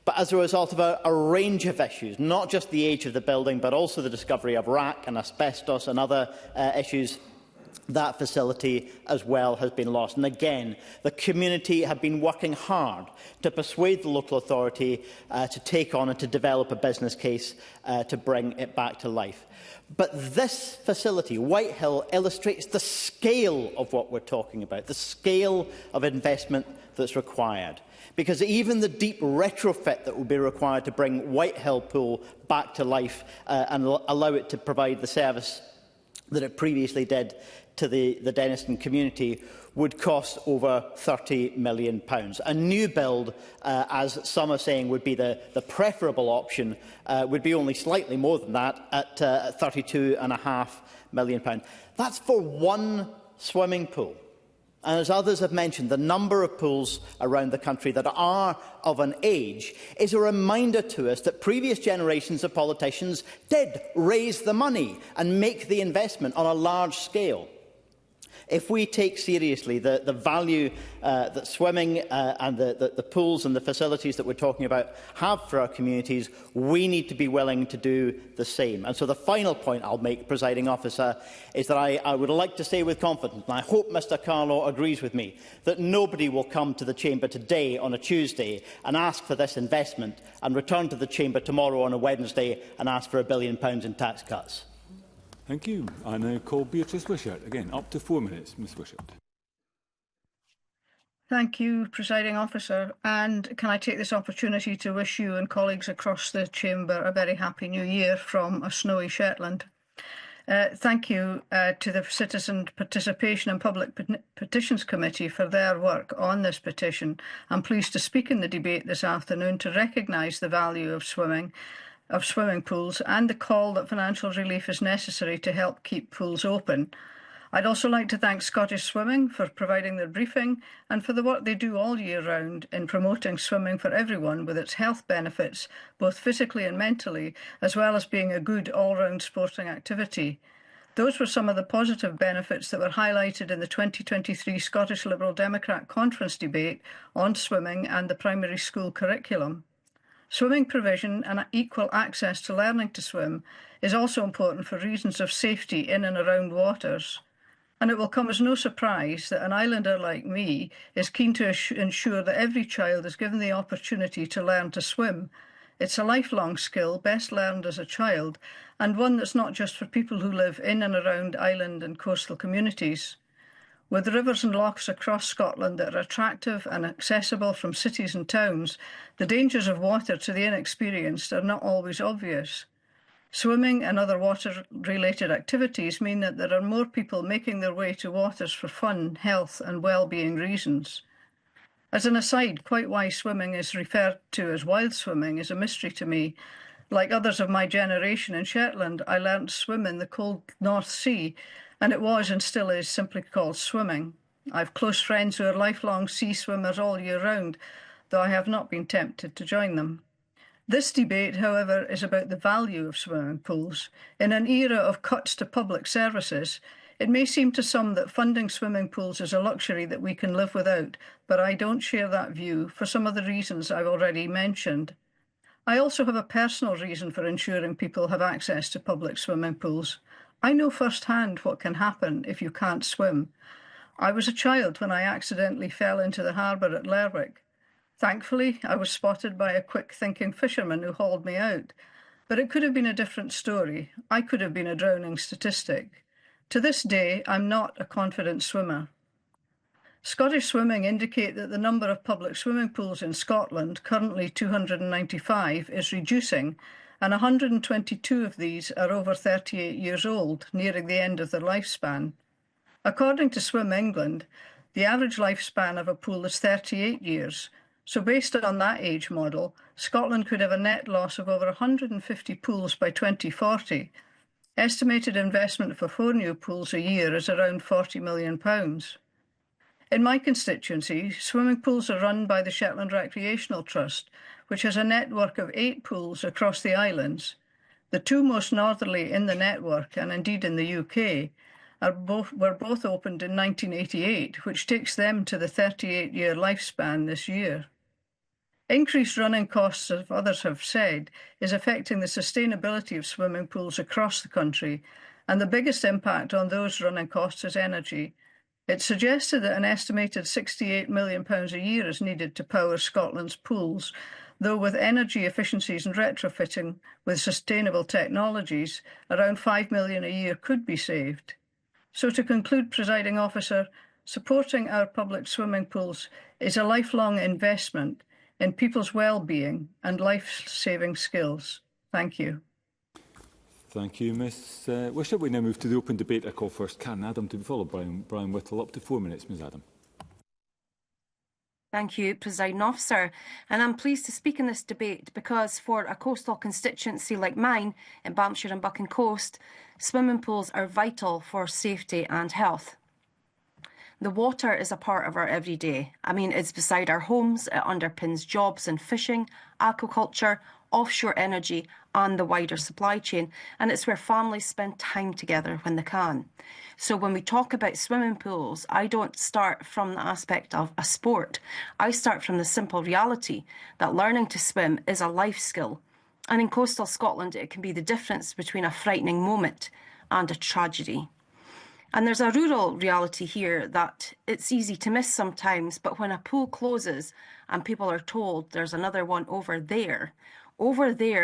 But as a result of a range of issues, not just the age of the building, but also the discovery of rack and asbestos and other issues, that facility as well has been lost. And again, the community have been working hard to persuade the local authority to take on and to develop a business case to bring it back to life. But this facility, Whitehill, illustrates the scale of what we're talking about, the scale of investment that's required. Because even the deep retrofit that will be required to bring Whitehill Pool back to life and allow it to provide the service that it previously did to the Denniston community would cost over £30 million. A new build, as some are saying would be the preferable option, would be only slightly more than that at £32.5 million. That's for one swimming pool. and as others have mentioned, the number of pools around the country that are of an age is a reminder to us that previous generations of politicians did raise the money and make the investment on a large scale. If we take seriously the value that swimming and the pools and the facilities that we're talking about have for our communities, we need to be willing to do the same. And so the final point I'll make, Presiding Officer, is that I would like to say with confidence, and I hope Mr Carlaw agrees with me, that nobody will come to the Chamber today on a Tuesday and ask for this investment and return to the Chamber tomorrow on a Wednesday and ask for £1 billion in tax cuts. Thank you. I now call Beatrice Wishart. Again, up to 4 minutes. Ms Wishart. Thank you, Presiding Officer. And can I take this opportunity to wish you and colleagues across the Chamber a very happy new year from a snowy Shetland. Thank you to the Citizen Participation and Public Petitions Committee for their work on this petition. I'm pleased to speak in the debate this afternoon to recognise the value of swimming pools and the call that financial relief is necessary to help keep pools open. I'd also like to thank Scottish Swimming for providing their briefing and for the work they do all year round in promoting swimming for everyone with its health benefits, both physically and mentally, as well as being a good all-round sporting activity. Those were some of the positive benefits that were highlighted in the 2023 Scottish Liberal Democrat Conference debate on swimming and the primary school curriculum. Swimming provision and equal access to learning to swim is also important for reasons of safety in and around waters. And it will come as no surprise that an islander like me is keen to ensure that every child is given the opportunity to learn to swim. It's a lifelong skill, best learned as a child, and one that's not just for people who live in and around island and coastal communities. With rivers and lochs across Scotland that are attractive and accessible from cities and towns, the dangers of water to the inexperienced are not always obvious. Swimming and other water-related activities mean that there are more people making their way to waters for fun, health and well-being reasons. As an aside, quite why swimming is referred to as wild swimming is a mystery to me. Like others of my generation in Shetland, I learned to swim in the cold North Sea, and it was and still is simply called swimming. I have close friends who are lifelong sea swimmers all year round, though I have not been tempted to join them. This debate, however, is about the value of swimming pools. In an era of cuts to public services, it may seem to some that funding swimming pools is a luxury that we can live without, but I don't share that view for some of the reasons I've already mentioned. I also have a personal reason for ensuring people have access to public swimming pools. I know firsthand what can happen if you can't swim. I was a child when I accidentally fell into the harbour at Lerwick. Thankfully, I was spotted by a quick-thinking fisherman who hauled me out. But it could have been a different story. I could have been a drowning statistic. To this day, I'm not a confident swimmer. Scottish Swimming indicate that the number of public swimming pools in Scotland, currently 295, is reducing, and 122 of these are over 38 years old, nearing the end of their lifespan. According to Swim England, the average lifespan of a pool is 38 years, so based on that age model, Scotland could have a net loss of over 150 pools by 2040. Estimated investment for 4 new pools a year is around £40 million. In my constituency, swimming pools are run by the Shetland Recreational Trust, which has a network of 8 pools across the islands. The 2 most northerly in the network, and indeed in the UK, were both opened in 1988, which takes them to the 38-year lifespan this year. Increased running costs, as others have said, is affecting the sustainability of swimming pools across the country, and the biggest impact on those running costs is energy. It's suggested that an estimated £68 million a year is needed to power Scotland's pools, though with energy efficiencies and retrofitting with sustainable technologies, around £5 million a year could be saved. So to conclude, Presiding Officer, supporting our public swimming pools is a lifelong investment in people's well-being and life-saving skills. Thank you. Thank you, Ms Wishart. We now move to the open debate. I call first Karen Adam to be followed by Brian Whittle. Up to 4 minutes, Ms Adam. Thank you, Presiding Officer. And I'm pleased to speak in this debate because for a coastal constituency like mine in Banffshire and Buchan Coast, swimming pools are vital for safety and health. The water is a part of our everyday. I mean, it's beside our homes, it underpins jobs in fishing, aquaculture, offshore energy and the wider supply chain, and it's where families spend time together when they can. So when we talk about swimming pools, I don't start from the aspect of a sport. I start from the simple reality that learning to swim is a life skill. And in coastal Scotland, it can be the difference between a frightening moment and a tragedy. And there's a rural reality here that it's easy to miss sometimes, but when a pool closes and people are told there's another one over there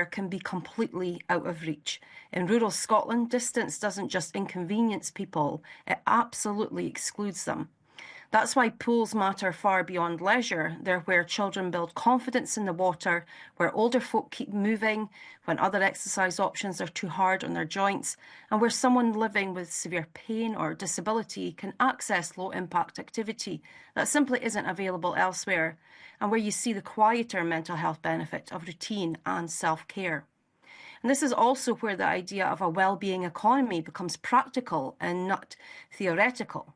can be completely out of reach. In rural Scotland, distance doesn't just inconvenience people, it absolutely excludes them. That's why pools matter far beyond leisure. They're where children build confidence in the water, where older folk keep moving when other exercise options are too hard on their joints, and where someone living with severe pain or disability can access low-impact activity that simply isn't available elsewhere, and where you see the quieter mental health benefit of routine and self-care. And this is also where the idea of a well-being economy becomes practical and not theoretical.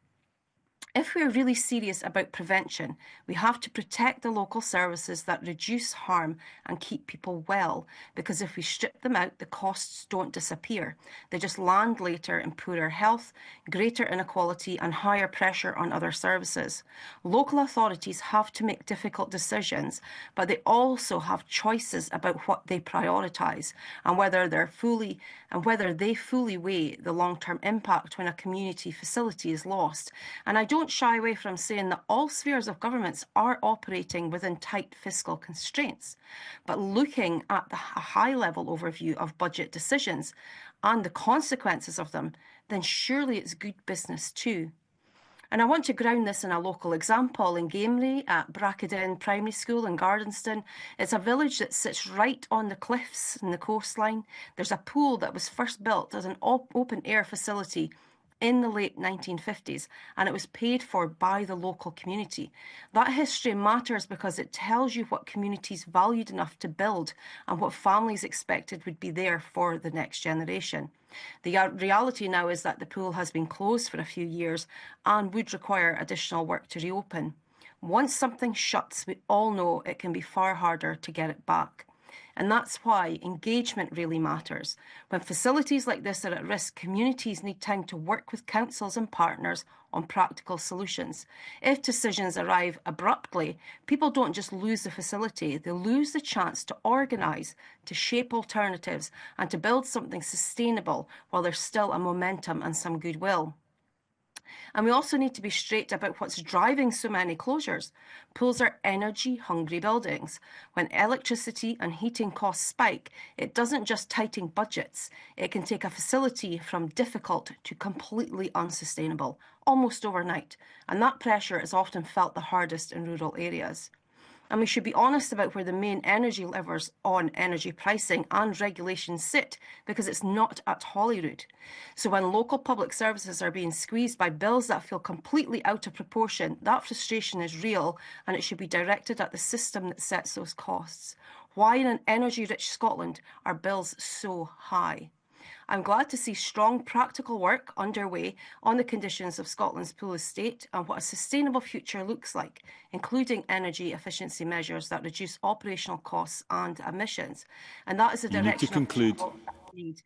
If we're really serious about prevention, we have to protect the local services that reduce harm and keep people well, because if we strip them out, the costs don't disappear. They just land later in poorer health, greater inequality and higher pressure on other services. Local authorities have to make difficult decisions, but they also have choices about what they prioritise and whether they fully weigh the long-term impact when a community facility is lost. And I don't shy away from saying that all spheres of governments are operating within tight fiscal constraints, but looking at a high-level overview of budget decisions and the consequences of them, then surely it's good business too. And I want to ground this in a local example. In Gamery at Brackadin Primary School in Gardenston, it's a village that sits right on the cliffs in the coastline. There's a pool that was first built as an open-air facility in the late 1950s, and it was paid for by the local community. That history matters because it tells you what communities valued enough to build and what families expected would be there for the next generation. The reality now is that the pool has been closed for a few years and would require additional work to reopen. Once something shuts, we all know it can be far harder to get it back. And that's why engagement really matters. When facilities like this are at risk, communities need time to work with councils and partners on practical solutions. If decisions arrive abruptly, people don't just lose the facility, they lose the chance to organise, to shape alternatives and to build something sustainable while there's still a momentum and some goodwill. And we also need to be straight about what's driving so many closures. Pools are energy-hungry buildings. When electricity and heating costs spike, it doesn't just tighten budgets. It can take a facility from difficult to completely unsustainable, almost overnight. And that pressure is often felt the hardest in rural areas. And we should be honest about where the main energy levers on energy pricing and regulation sit, because it's not at Holyrood. So when local public services are being squeezed by bills that feel completely out of proportion, that frustration is real, and it should be directed at the system that sets those costs. Why in an energy-rich Scotland are bills so high? I'm glad to see strong practical work underway on the conditions of Scotland's pool estate and what a sustainable future looks like, including energy efficiency measures that reduce operational costs and emissions. And that is the direction to conclude. we need.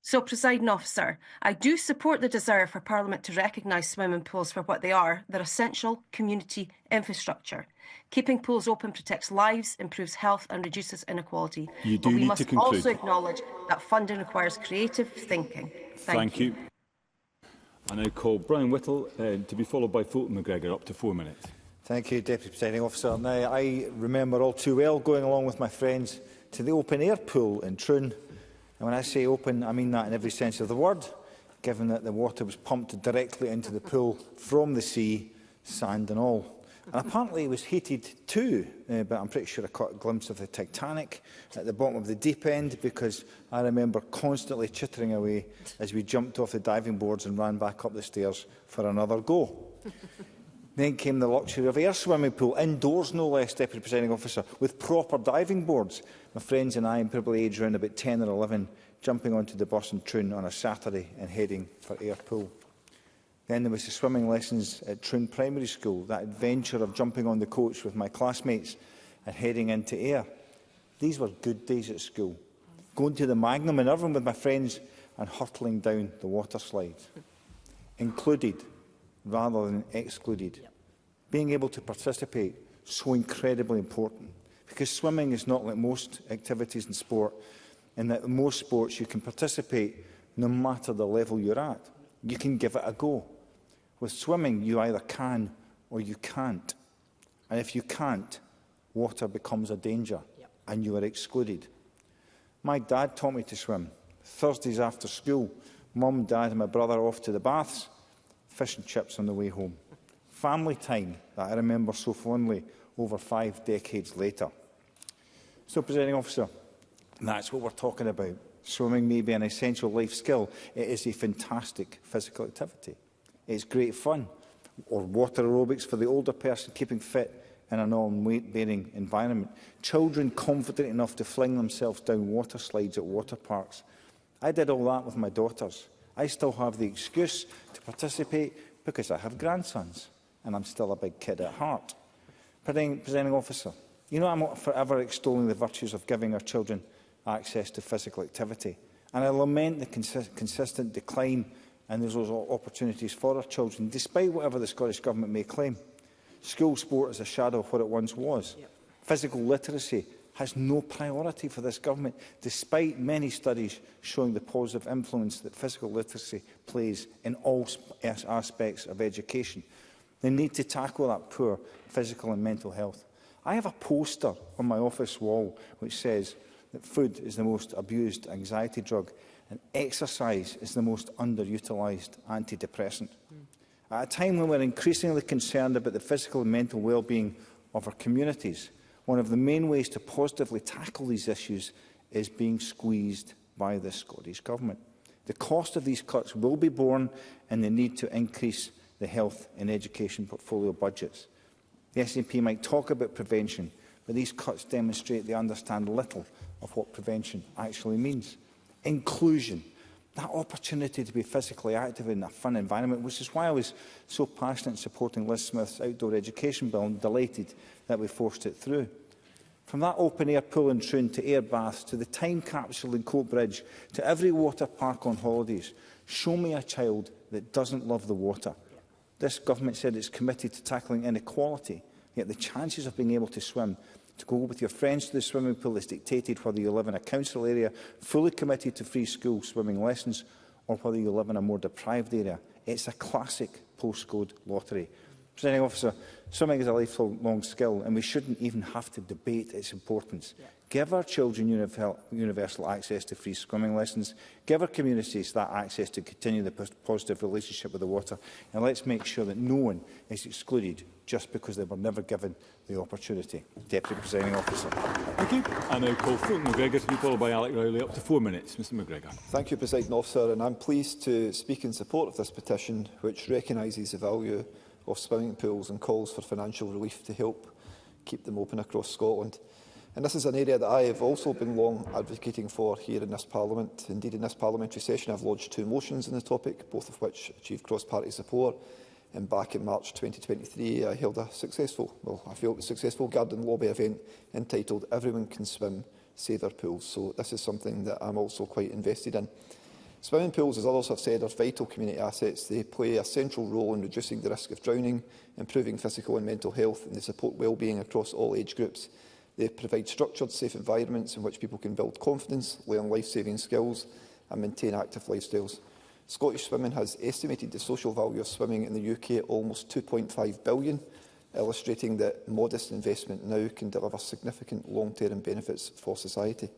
So, Presiding Officer, I do support the desire for Parliament to recognise swimming pools for what they are. They're essential community infrastructure. Keeping pools open protects lives, improves health and reduces inequality. You do but we need must to conclude. also acknowledge that funding requires creative thinking. Thank you. I now call Brian Whittle to be followed by Fulton McGregor, up to 4 minutes. Thank you, Deputy Presiding Officer. Now, I remember all too well going along with my friends to the open-air pool in Troon. And when I say open, I mean that in every sense of the word, given that the water was pumped directly into the pool from the sea, sand and all. And apparently it was heated too, but I'm pretty sure I caught a glimpse of the Titanic at the bottom of the deep end, because I remember constantly chittering away as we jumped off the diving boards and ran back up the stairs for another go. Then came the luxury of air swimming pool, indoors no less, Deputy Presiding Officer, with proper diving boards. My friends and I, in probably age around about 10 or 11, jumping onto the bus in Troon on a Saturday and heading for air pool. Then there was the swimming lessons at Troon Primary School, that adventure of jumping on the coach with my classmates and heading into Ayr. These were good days at school. Going to the Magnum in Irvine with my friends and hurtling down the water slides. Included rather than excluded. Being able to participate, so incredibly important. Because swimming is not like most activities in sport, in that in most sports you can participate no matter the level you're at. You can give it a go. With swimming, you either can or you can't. And if you can't, water becomes a danger and you are excluded. My dad taught me to swim. Thursdays after school, Mum, Dad and my brother off to the baths, fish and chips on the way home. Family time that I remember so fondly over 5 decades later. So, Presiding Officer, that's what we're talking about. Swimming may be an essential life skill. It is a fantastic physical activity. It's great fun. Or water aerobics for the older person keeping fit in a non-weight-bearing environment. Children confident enough to fling themselves down water slides at water parks. I did all that with my daughters. I still have the excuse to participate because I have grandsons and I'm still a big kid at heart. Presiding Officer, you know I'm forever extolling the virtues of giving our children access to physical activity. And I lament the consistent decline in those opportunities for our children, despite whatever the Scottish Government may claim. School sport is a shadow of what it once was. Physical literacy has no priority for this Government, despite many studies showing the positive influence that physical literacy plays in all aspects of education. The need to tackle that poor physical and mental health. I have a poster on my office wall which says that food is the most abused anxiety drug and exercise is the most underutilised antidepressant. At a time when we're increasingly concerned about the physical and mental well-being of our communities, one of the main ways to positively tackle these issues is being squeezed by the Scottish Government. The cost of these cuts will be borne in the need to increase the health and education portfolio budgets. The SNP might talk about prevention, but these cuts demonstrate they understand little of what prevention actually means. Inclusion, that opportunity to be physically active in a fun environment, which is why I was so passionate in supporting Liz Smith's outdoor education bill and delighted that we forced it through. From that open-air pool in Troon to air baths, to the time capsule in Coatbridge, to every water park on holidays, show me a child that doesn't love the water. This Government said it's committed to tackling inequality, yet the chances of being able to swim, to go with your friends to the swimming pool is dictated whether you live in a council area fully committed to free school swimming lessons or whether you live in a more deprived area. It's a classic postcode lottery. Presiding Officer, swimming is a lifelong skill and we shouldn't even have to debate its importance. Give our children universal access to free swimming lessons. Give our communities that access to continue the positive relationship with the water. And let's make sure that no one is excluded just because they were never given the opportunity. Deputy Presiding Officer. Thank you. I now call Fulton McGregor to be followed by Alec Rowley. Up to 4 minutes. Mr McGregor. Thank you, Presiding Officer. And I'm pleased to speak in support of this petition, which recognises the value of swimming pools and calls for financial relief to help keep them open across Scotland. And this is an area that I have also been long advocating for here in this Parliament. Indeed, in this parliamentary session, I've lodged 2 motions on the topic, both of which achieved cross-party support. And back in March 2023, I held a successful garden lobby event entitled "Everyone Can Swim, Save Our Pools." So this is something that I'm also quite invested in. Swimming pools, as others have said, are vital community assets. They play a central role in reducing the risk of drowning, improving physical and mental health, and they support well-being across all age groups. They provide structured, safe environments in which people can build confidence, learn life-saving skills and maintain active lifestyles. Scottish Swimming has estimated the social value of swimming in the UK at almost £2.5 billion, illustrating that modest investment now can deliver significant long-term benefits for society.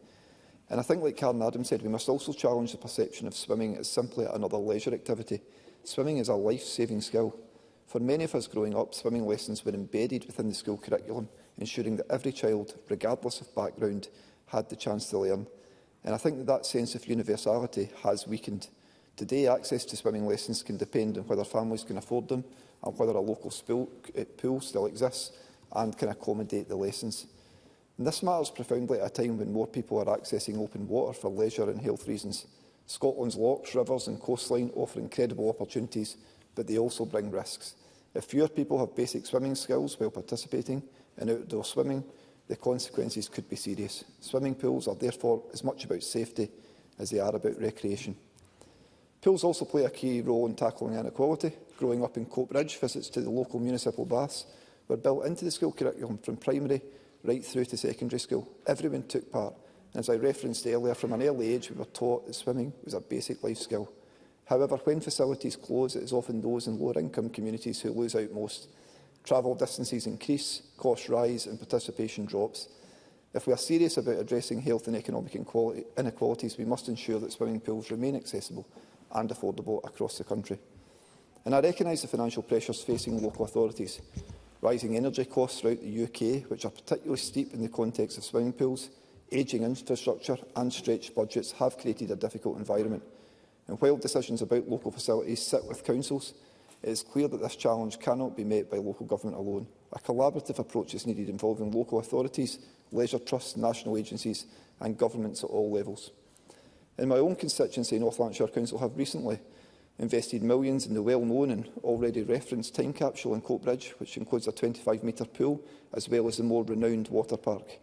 And I think, like Karen Adams said, we must also challenge the perception of swimming as simply another leisure activity. Swimming is a life-saving skill. For many of us growing up, swimming lessons were embedded within the school curriculum, ensuring that every child, regardless of background, had the chance to learn. And I think that sense of universality has weakened. Today, access to swimming lessons can depend on whether families can afford them and whether a local pool still exists and can accommodate the lessons. And this matters profoundly at a time when more people are accessing open water for leisure and health reasons. Scotland's lochs, rivers and coastline offer incredible opportunities, but they also bring risks. If fewer people have basic swimming skills while participating in outdoor swimming, the consequences could be serious. Swimming pools are therefore as much about safety as they are about recreation. Pools also play a key role in tackling inequality. Growing up in Coatbridge, visits to the local municipal baths were built into the school curriculum from primary right through to secondary school. Everyone took part. And as I referenced earlier, from an early age we were taught that swimming was a basic life skill. However, when facilities close, it is often those in lower income communities who lose out most. Travel distances increase, costs rise and participation drops. If we are serious about addressing health and economic inequalities, we must ensure that swimming pools remain accessible and affordable across the country. And I recognise the financial pressures facing local authorities. Rising energy costs throughout the UK, which are particularly steep in the context of swimming pools, ageing infrastructure and stretched budgets have created a difficult environment. And while decisions about local facilities sit with councils, it is clear that this challenge cannot be met by local government alone. A collaborative approach is needed involving local authorities, leisure trusts, national agencies and governments at all levels. In my own constituency, North Lanarkshire Council have recently invested millions in the well-known and already referenced time capsule in Coatbridge, which includes a 25-metre pool, as well as the more renowned water park.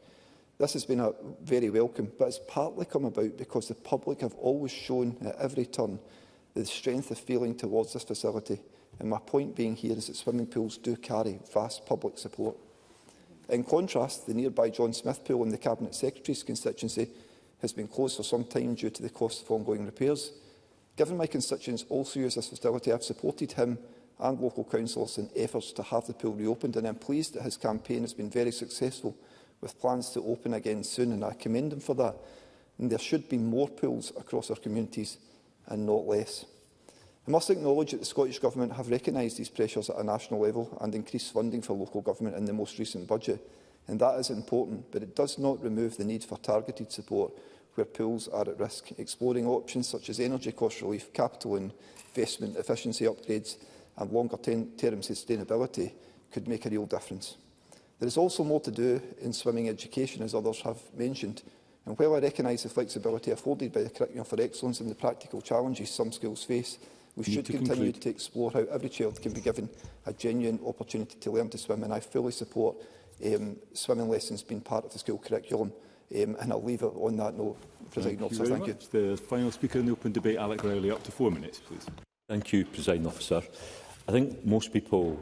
This has been very welcome, but it's partly come about because the public have always shown at every turn the strength of feeling towards this facility. And my point being here is that swimming pools do carry vast public support. In contrast, the nearby John Smith pool in the Cabinet Secretary's constituency has been closed for some time due to the cost of ongoing repairs. Given my constituents also use this facility, I have supported him and local councillors in efforts to have the pool reopened, and I am pleased that his campaign has been very successful, with plans to open again soon, and I commend him for that. And there should be more pools across our communities and not less. I must acknowledge that the Scottish Government have recognised these pressures at a national level and increased funding for local government in the most recent budget, and that is important, but it does not remove the need for targeted support where pools are at risk. Exploring options such as energy cost relief, capital investment, efficiency upgrades and longer-term sustainability could make a real difference. There is also more to do in swimming education, as others have mentioned, and while I recognise the flexibility afforded by the Curriculum for Excellence and the practical challenges some schools face, we should continue to explore how every child can be given a genuine opportunity to learn to swim, and I fully support swimming lessons being part of the school curriculum, and I'll leave it on that note. Presiding Officer, thank you. The final speaker in the open debate, Alec Rowley, up to 4 minutes, please. Thank you, Presiding Officer. I think most people,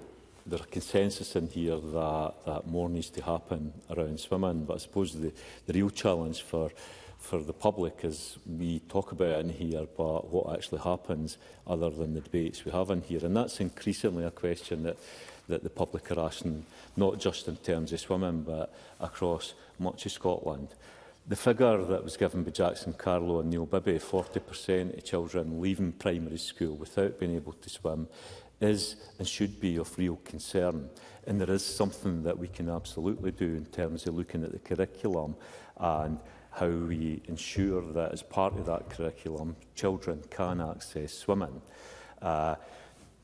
there's a consensus in here that more needs to happen around swimming, but I suppose the real challenge for the public is we talk about it in here, but what actually happens other than the debates we have in here. And that's increasingly a question that the public are asking, not just in terms of swimming, but across much of Scotland. The figure that was given by Jackson Carlow and Neil Bibby, 40% of children leaving primary school without being able to swim, is and should be of real concern. And there is something that we can absolutely do in terms of looking at the curriculum and how we ensure that as part of that curriculum, children can access swimming.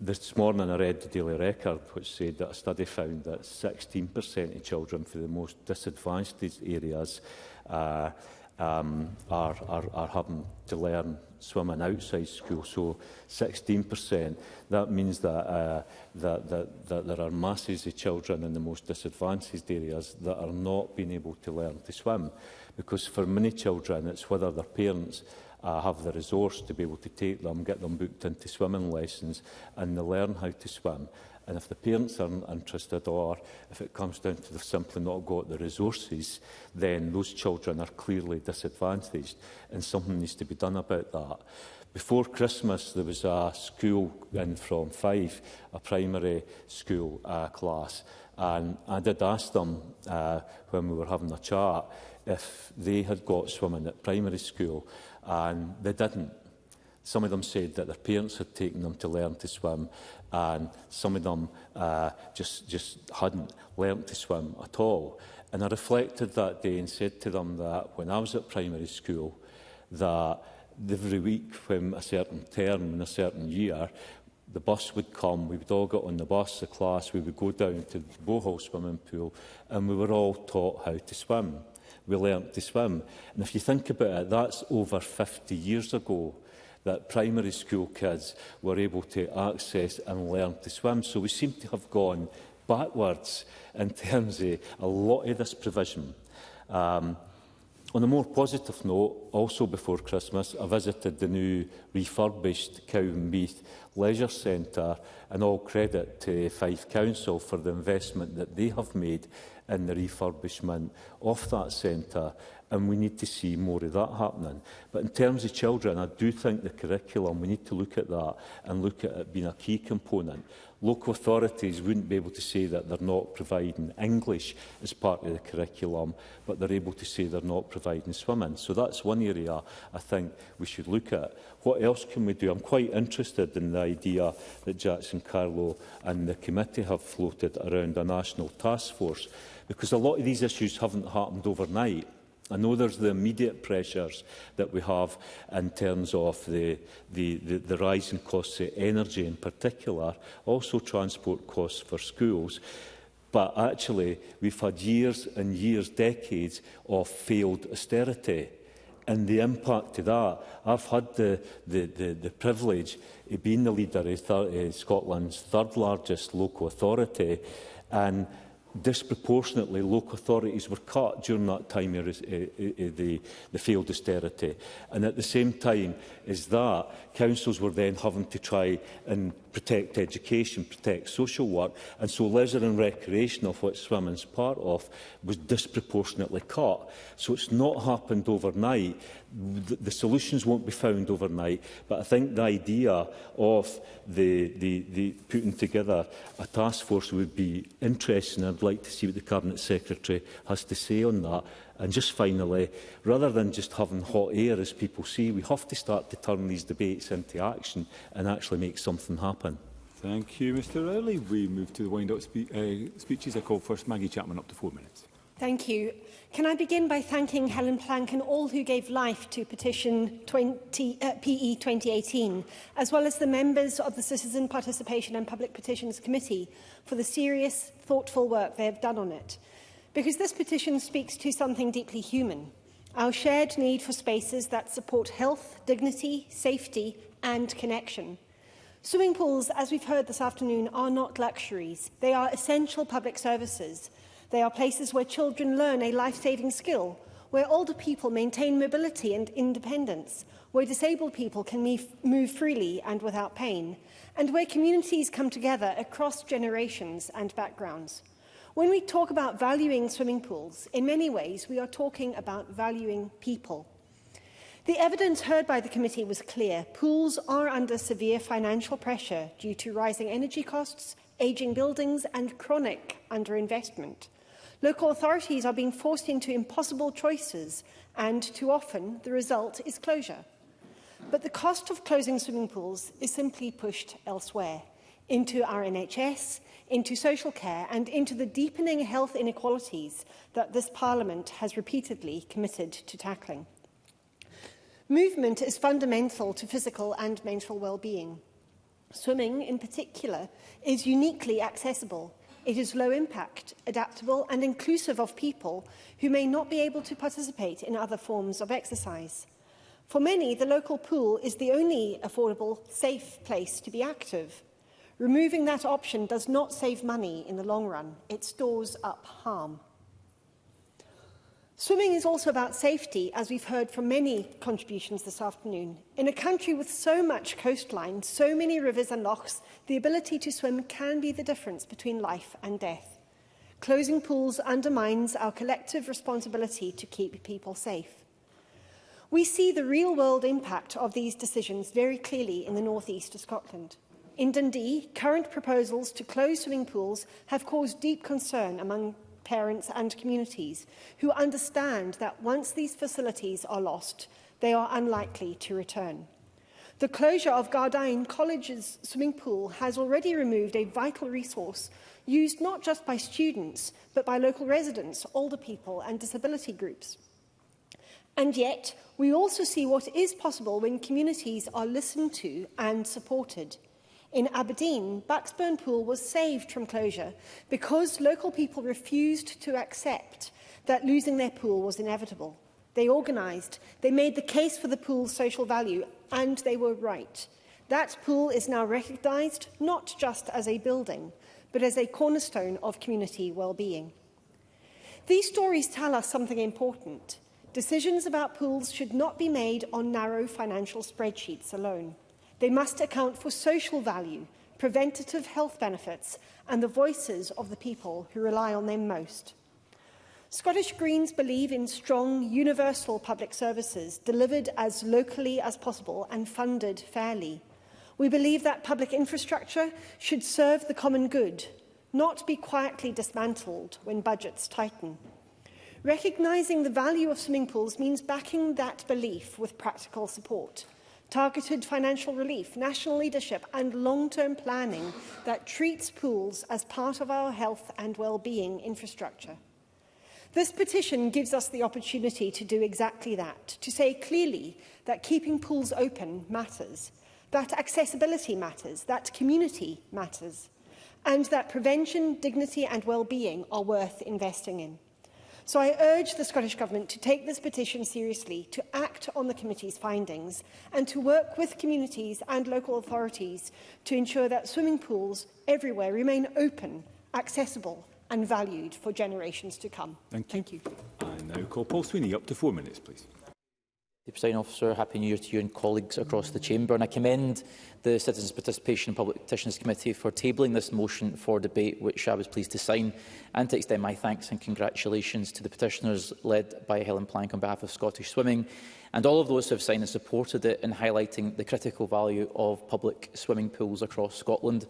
This morning I read the Daily Record, which said that a study found that 16% of children for the most disadvantaged areas are having to learn swimming outside school. So 16%. That means that there are masses of children in the most disadvantaged areas that are not being able to learn to swim. Because for many children, it's whether their parents have the resource to be able to take them, get them booked into swimming lessons, and they learn how to swim. And if the parents aren't interested, or if it comes down to they've simply not got the resources, then those children are clearly disadvantaged, and something needs to be done about that. Before Christmas, there was a school in from 5, a primary school class, and I did ask them when we were having a chat if they had got swimming at primary school, and they didn't. Some of them said that their parents had taken them to learn to swim, and some of them just hadn't learnt to swim at all. And I reflected that day and said to them that when I was at primary school, that every week when a certain term in a certain year, the bus would come, we would all get on the bus, the class, we would go down to the Bowhall swimming pool, and we were all taught how to swim. We learnt to swim. And if you think about it, that's over 50 years ago. that primary school kids were able to access and learn to swim. So we seem to have gone backwards in terms of a lot of this provision. On a more positive note, also before Christmas, I visited the new refurbished Cowdenbeath Leisure Centre, and all credit to Fife Council for the investment that they have made in the refurbishment of that centre, and we need to see more of that happening. But in terms of children, I do think the curriculum, we need to look at that and look at it being a key component. Local authorities wouldn't be able to say that they're not providing English as part of the curriculum, but they're able to say they're not providing swimming. So that's one area I think we should look at. What else can we do? I'm quite interested in the idea that Jackson Carlow and the committee have floated around a national task force, because a lot of these issues haven't happened overnight. I know there's the immediate pressures that we have in terms of the rising costs of energy in particular, also transport costs for schools. But actually, we've had years and years, decades of failed austerity. And the impact of that, I've had the privilege of being the leader of Scotland's third largest local authority, and disproportionately local authorities were cut during that time of the failed austerity. And at the same time as that, councils were then having to try and protect education, protect social work, and so leisure and recreation, of which swimming is part of, was disproportionately cut. So it's not happened overnight. The solutions won't be found overnight, but I think the idea of the putting together a task force would be interesting. I'd like to see what the Cabinet Secretary has to say on that. And just finally, rather than just having hot air, as people say, we have to start to turn these debates into action and actually make something happen. Thank you, Mr Rowley. We move to the wind-up speeches. I call first Maggie Chapman, up to 4 minutes. Thank you. Can I begin by thanking Helen Plank and all who gave life to Petition PE2018, as well as the members of the Citizen Participation and Public Petitions Committee for the serious, thoughtful work they have done on it. Because this petition speaks to something deeply human, our shared need for spaces that support health, dignity, safety and connection. Swimming pools, as we've heard this afternoon, are not luxuries. They are essential public services. They are places where children learn a life-saving skill, where older people maintain mobility and independence, where disabled people can move freely and without pain, and where communities come together across generations and backgrounds. When we talk about valuing swimming pools, in many ways we are talking about valuing people. The evidence heard by the committee was clear. Pools are under severe financial pressure due to rising energy costs, ageing buildings and chronic underinvestment. Local authorities are being forced into impossible choices, and too often the result is closure. But the cost of closing swimming pools is simply pushed elsewhere, into our NHS, into social care and into the deepening health inequalities that this Parliament has repeatedly committed to tackling. Movement is fundamental to physical and mental well-being. Swimming, in particular, is uniquely accessible. It is low impact, adaptable and inclusive of people who may not be able to participate in other forms of exercise. For many, the local pool is the only affordable, safe place to be active. Removing that option does not save money in the long run. It stores up harm. Swimming is also about safety, as we've heard from many contributions this afternoon. In a country with so much coastline, so many rivers and lochs, the ability to swim can be the difference between life and death. Closing pools undermines our collective responsibility to keep people safe. We see the real-world impact of these decisions very clearly in the northeast of Scotland. In Dundee, current proposals to close swimming pools have caused deep concern among parents and communities who understand that once these facilities are lost, they are unlikely to return. The closure of Gardyne College's swimming pool has already removed a vital resource used not just by students, but by local residents, older people and disability groups. And yet, we also see what is possible when communities are listened to and supported. In Aberdeen, Bucksburn Pool was saved from closure because local people refused to accept that losing their pool was inevitable. They organised, they made the case for the pool's social value, and they were right. That pool is now recognised not just as a building, but as a cornerstone of community well-being. These stories tell us something important. Decisions about pools should not be made on narrow financial spreadsheets alone. They must account for social value, preventative health benefits, and the voices of the people who rely on them most. Scottish Greens believe in strong, universal public services delivered as locally as possible and funded fairly. We believe that public infrastructure should serve the common good, not be quietly dismantled when budgets tighten. Recognising the value of swimming pools means backing that belief with practical support, targeted financial relief, national leadership and long-term planning that treats pools as part of our health and well-being infrastructure. This petition gives us the opportunity to do exactly that, to say clearly that keeping pools open matters, that accessibility matters, that community matters, and that prevention, dignity and well-being are worth investing in. So I urge the Scottish Government to take this petition seriously, to act on the committee's findings and to work with communities and local authorities to ensure that swimming pools everywhere remain open, accessible and valued for generations to come. Thank you. I now call Paul Sweeney. Up to 4 minutes, please. Presiding Officer, Happy New Year to you and colleagues across the Chamber. And I commend the Citizens Participation and Public Petitions Committee for tabling this motion for debate, which I was pleased to sign, and to extend my thanks and congratulations to the petitioners led by Helen Plank on behalf of Scottish Swimming, and all of those who have signed and supported it in highlighting the critical value of public swimming pools across Scotland.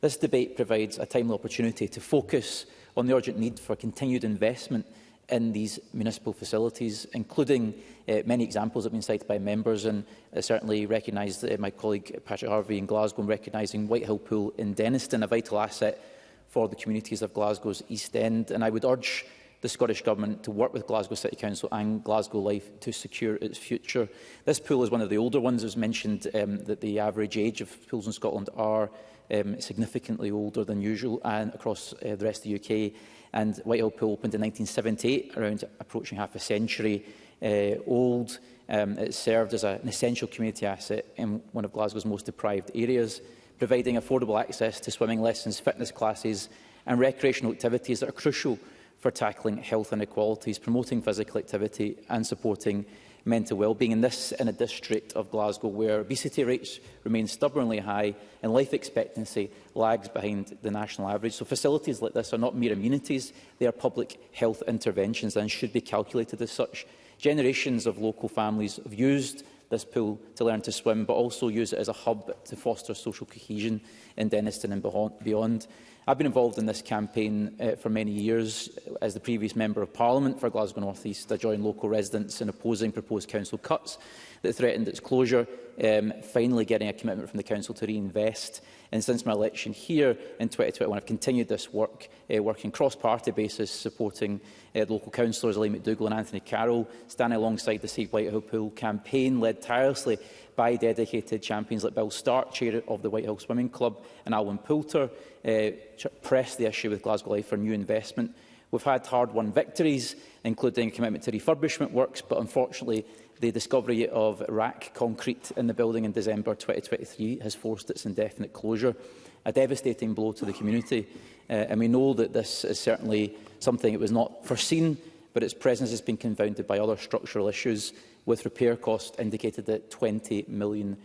This debate provides a timely opportunity to focus on the urgent need for continued investment in these municipal facilities, including many examples that have been cited by members, and certainly recognised my colleague Patrick Harvey in Glasgow recognising Whitehill Pool in Denniston, a vital asset for the communities of Glasgow's East End. And I would urge the Scottish Government to work with Glasgow City Council and Glasgow Life to secure its future. This pool is one of the older ones. It was mentioned that the average age of pools in Scotland are significantly older than usual and across the rest of the UK. And Whitehill Pool opened in 1978, around approaching half a century old. It served as an essential community asset in one of Glasgow's most deprived areas, providing affordable access to swimming lessons, fitness classes and recreational activities that are crucial for tackling health inequalities, promoting physical activity and supporting mental well-being. And this in a district of Glasgow where obesity rates remain stubbornly high and life expectancy lags behind the national average. So facilities like this are not mere amenities, they are public health interventions and should be calculated as such. Generations of local families have used this pool to learn to swim, but also use it as a hub to foster social cohesion in Denniston and beyond. I've been involved in this campaign for many years as the previous Member of Parliament for Glasgow North East. I joined local residents in opposing proposed council cuts that threatened its closure, finally getting a commitment from the council to reinvest. And since my election here in 2021, I've continued this work, working cross-party basis, supporting local councillors Elaine McDougall and Anthony Carroll, standing alongside the Save Whitehill Pool campaign, led tirelessly by dedicated champions like Bill Stark, chair of the Whitehill Swimming Club, and Alwyn Poulter, pressed the issue with Glasgow Life for new investment. We've had hard-won victories, including a commitment to refurbishment works, but unfortunately the discovery of rack concrete in the building in December 2023 has forced its indefinite closure, a devastating blow to the community. And we know that this is certainly something that was not foreseen, but its presence has been confounded by other structural issues, with repair costs indicated at £20 million.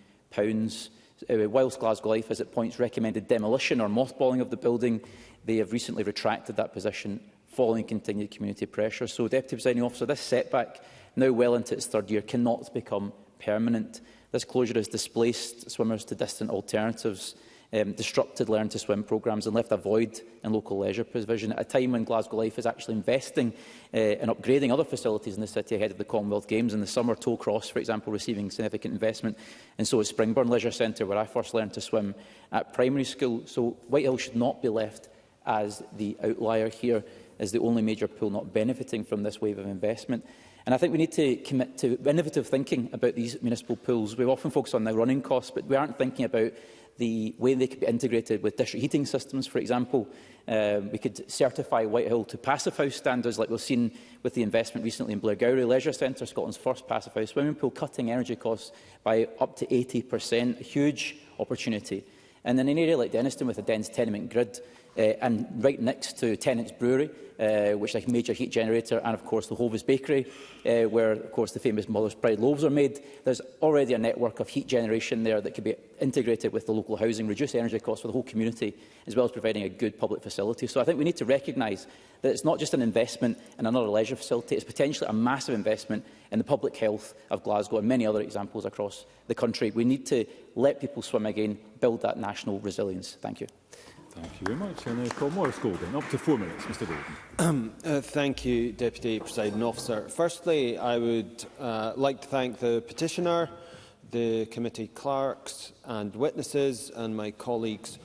Whilst Glasgow Life has at points recommended demolition or mothballing of the building, they have recently retracted that position following continued community pressure. So, Deputy Presiding Officer, this setback, now well into its third year, cannot become permanent. This closure has displaced swimmers to distant alternatives, disrupted learn-to-swim programmes and left a void in local leisure provision at a time when Glasgow Life is actually investing in upgrading other facilities in the city ahead of the Commonwealth Games in the summer. Tollcross, for example, receiving significant investment, and so is Springburn Leisure Centre, where I first learned to swim at primary school. So Whitehill should not be left as the outlier here, as the only major pool not benefiting from this wave of investment. And I think we need to commit to innovative thinking about these municipal pools. We often focus on the running costs, but we aren't thinking about the way they could be integrated with district heating systems, for example. We could certify Whitehill to passive house standards, like we've seen with the investment recently in Blairgowrie Leisure Centre, Scotland's first passive house swimming pool, cutting energy costs by up to 80%, a huge opportunity. And in an area like Denniston with a dense tenement grid, and right next to Tennant's Brewery, which is a major heat generator, and of course the Hovis Bakery, where of course the famous Mother's Pride loaves are made. There's already a network of heat generation there that could be integrated with the local housing, reduce energy costs for the whole community, as well as providing a good public facility. So I think we need to recognise that it's not just an investment in another leisure facility, it's potentially a massive investment in the public health of Glasgow and many other examples across the country. We need to let people swim again, build that national resilience. Thank you. Thank you very much. And call Maurice Golden. Up to 4 minutes, Mr Golden. Thank you, Deputy Presiding Officer. Firstly, I would like to thank the petitioner, the committee clerks and witnesses and my colleagues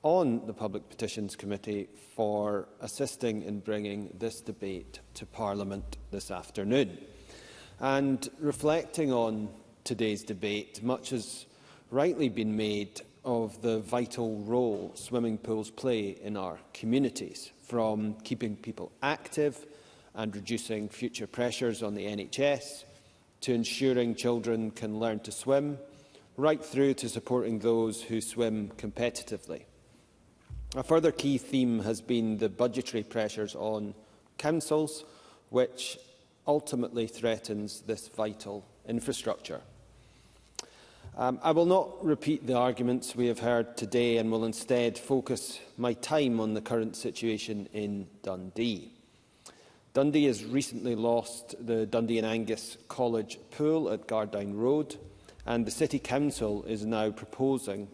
on the Public Petitions Committee for assisting in bringing this debate to Parliament this afternoon. And reflecting on today's debate, much has rightly been made of the vital role swimming pools play in our communities, from keeping people active and reducing future pressures on the NHS, to ensuring children can learn to swim, right through to supporting those who swim competitively. A further key theme has been the budgetary pressures on councils, which ultimately threatens this vital infrastructure. I will not repeat the arguments we have heard today and will instead focus my time on the current situation in Dundee. Dundee has recently lost the Dundee and Angus College pool at Gardyne Road, and the City Council is now proposing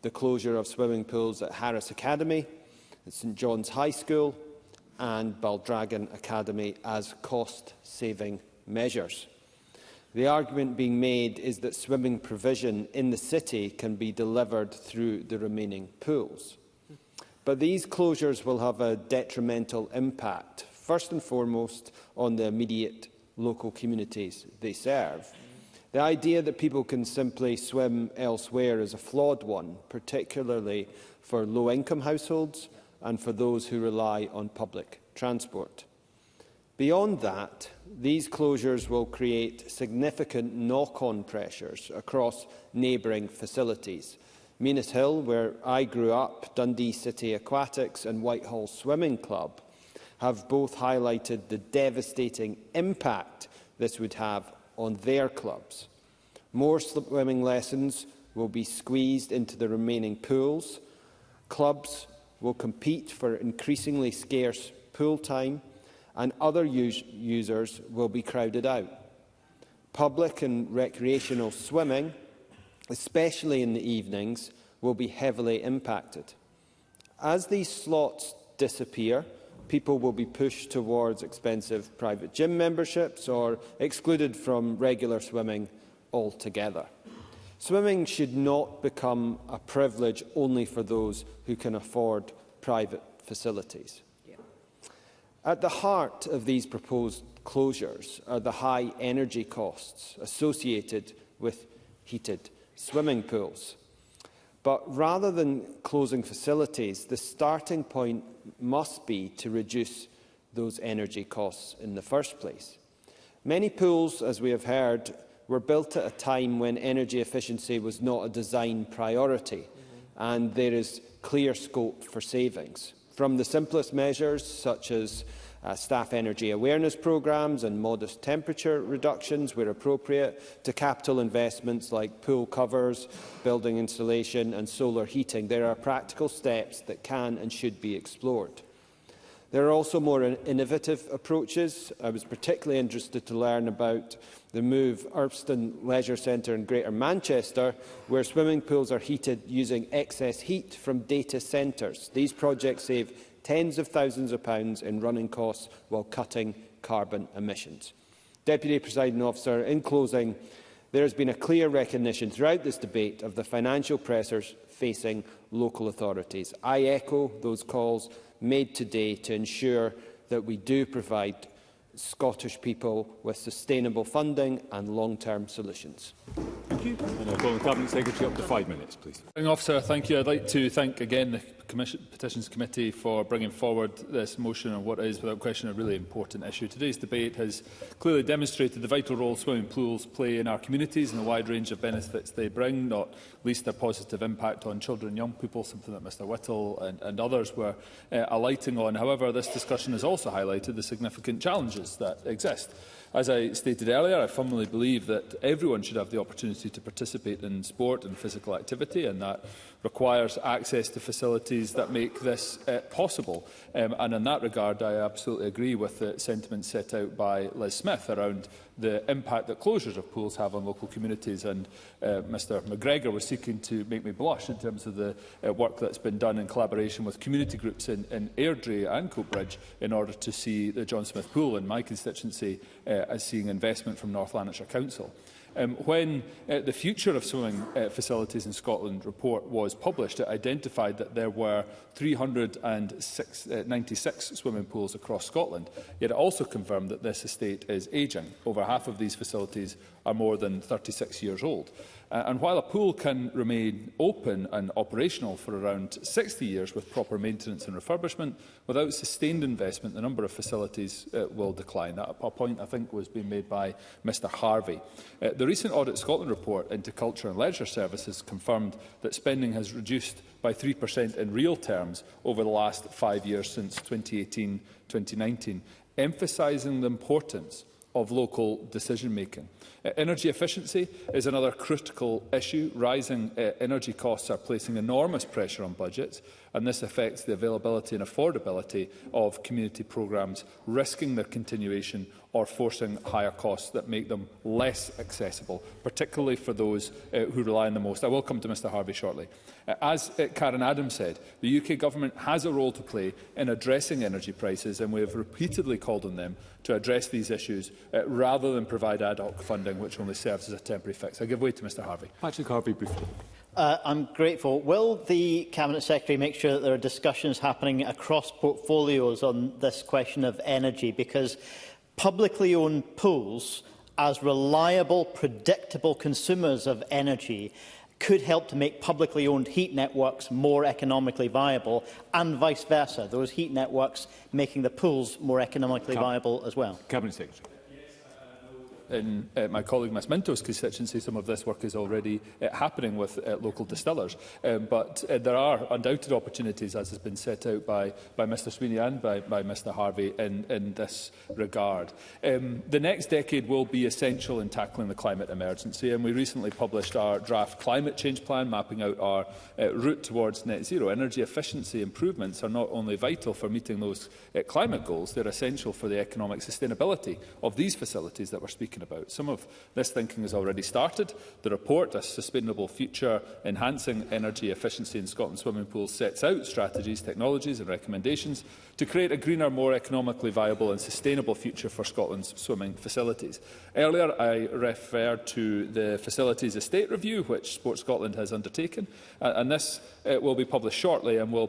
the closure of swimming pools at Harris Academy, at St John's High School and Baldragon Academy as cost-saving measures. The argument being made is that swimming provision in the city can be delivered through the remaining pools. But these closures will have a detrimental impact, first and foremost, on the immediate local communities they serve. The idea that people can simply swim elsewhere is a flawed one, particularly for low-income households and for those who rely on public transport. Beyond that, these closures will create significant knock-on pressures across neighbouring facilities. Menas Hill, where I grew up, Dundee City Aquatics and Whitehall Swimming Club have both highlighted the devastating impact this would have on their clubs. More swimming lessons will be squeezed into the remaining pools. Clubs will compete for increasingly scarce pool time, and other users will be crowded out. Public and recreational swimming, especially in the evenings, will be heavily impacted. As these slots disappear, people will be pushed towards expensive private gym memberships or excluded from regular swimming altogether. Swimming should not become a privilege only for those who can afford private facilities. At the heart of these proposed closures are the high energy costs associated with heated swimming pools. But rather than closing facilities, the starting point must be to reduce those energy costs in the first place. Many pools, as we have heard, were built at a time when energy efficiency was not a design priority, and there is clear scope for savings. From the simplest measures, such as staff energy awareness programmes and modest temperature reductions where appropriate, to capital investments like pool covers, building insulation and solar heating, there are practical steps that can and should be explored. There are also more innovative approaches. I was particularly interested to learn about the move Urston Leisure Centre in Greater Manchester, where swimming pools are heated using excess heat from data centres. These projects save tens of thousands of pounds in running costs while cutting carbon emissions. Deputy Presiding Officer, in closing, there has been a clear recognition throughout this debate of the financial pressures facing local authorities. I echo those calls made today to ensure that we do provide Scottish people with sustainable funding and long-term solutions. Thank Thank you. And I call the Cabinet Secretary up to 5 minutes, please. Officer, thank you. I'd like to thank again the Petitions Committee for bringing forward this motion on what is, without question, a really important issue. Today's debate has clearly demonstrated the vital role swimming pools play in our communities and the wide range of benefits they bring, not least their positive impact on children and young people, something that Mr Whittle and others were alighting on. However, this discussion has also highlighted the significant challenges that exist. As I stated earlier, I firmly believe that everyone should have the opportunity to participate in sport and physical activity, and that requires access to facilities that make this possible. And in that regard, I absolutely agree with the sentiment set out by Liz Smith around the impact that closures of pools have on local communities. And Mr McGregor was seeking to make me blush in terms of the work that's been done in collaboration with community groups in Airdrie and Coatbridge in order to see the John Smith Pool in my constituency as seeing investment from North Lanarkshire Council. When the Future of Swimming Facilities in Scotland report was published, it identified that there were 396 swimming pools across Scotland. Yet it also confirmed that this estate is ageing. Over half of these facilities are more than 36 years old. And while a pool can remain open and operational for around 60 years with proper maintenance and refurbishment, without sustained investment, the number of facilities will decline. That point, I think, was being made by Mr Harvey. The recent Audit Scotland report into Culture and Leisure Services confirmed that spending has reduced by 3% in real terms over the last 5 years since 2018-2019, emphasising the importance of local decision-making. Energy efficiency is another critical issue. Rising energy costs are placing enormous pressure on budgets, and this affects the availability and affordability of community programmes, risking their continuation or forcing higher costs that make them less accessible, particularly for those who rely on them most. I will come to Mr Harvey shortly. As Karen Adams said, the UK Government has a role to play in addressing energy prices, and we have repeatedly called on them to address these issues rather than provide ad hoc funding which only serves as a temporary fix. I give way to Mr Harvey. Patrick Harvey, briefly. I'm grateful. Will the Cabinet Secretary make sure that there are discussions happening across portfolios on this question of energy? Because publicly owned pools, as reliable, predictable consumers of energy, could help to make publicly owned heat networks more economically viable, and vice versa, those heat networks making the pools more economically viable as well. Cabinet Secretary. In my colleague Ms Minto's constituency, some of this work is already happening with local distillers. But there are undoubted opportunities, as has been set out by Mr Sweeney and by Mr Harvey in this regard. The next decade will be essential in tackling the climate emergency, and we recently published our draft climate change plan, mapping out our route towards net zero. Energy efficiency improvements are not only vital for meeting those climate goals, they're essential for the economic sustainability of these facilities that we're speaking about. Some of this thinking has already started. The report, A Sustainable Future Enhancing Energy Efficiency in Scotland's Swimming Pools, sets out strategies, technologies and recommendations to create a greener, more economically viable and sustainable future for Scotland's swimming facilities. Earlier, I referred to the Facilities Estate Review, which Sport Scotland has undertaken, and this will be published shortly and will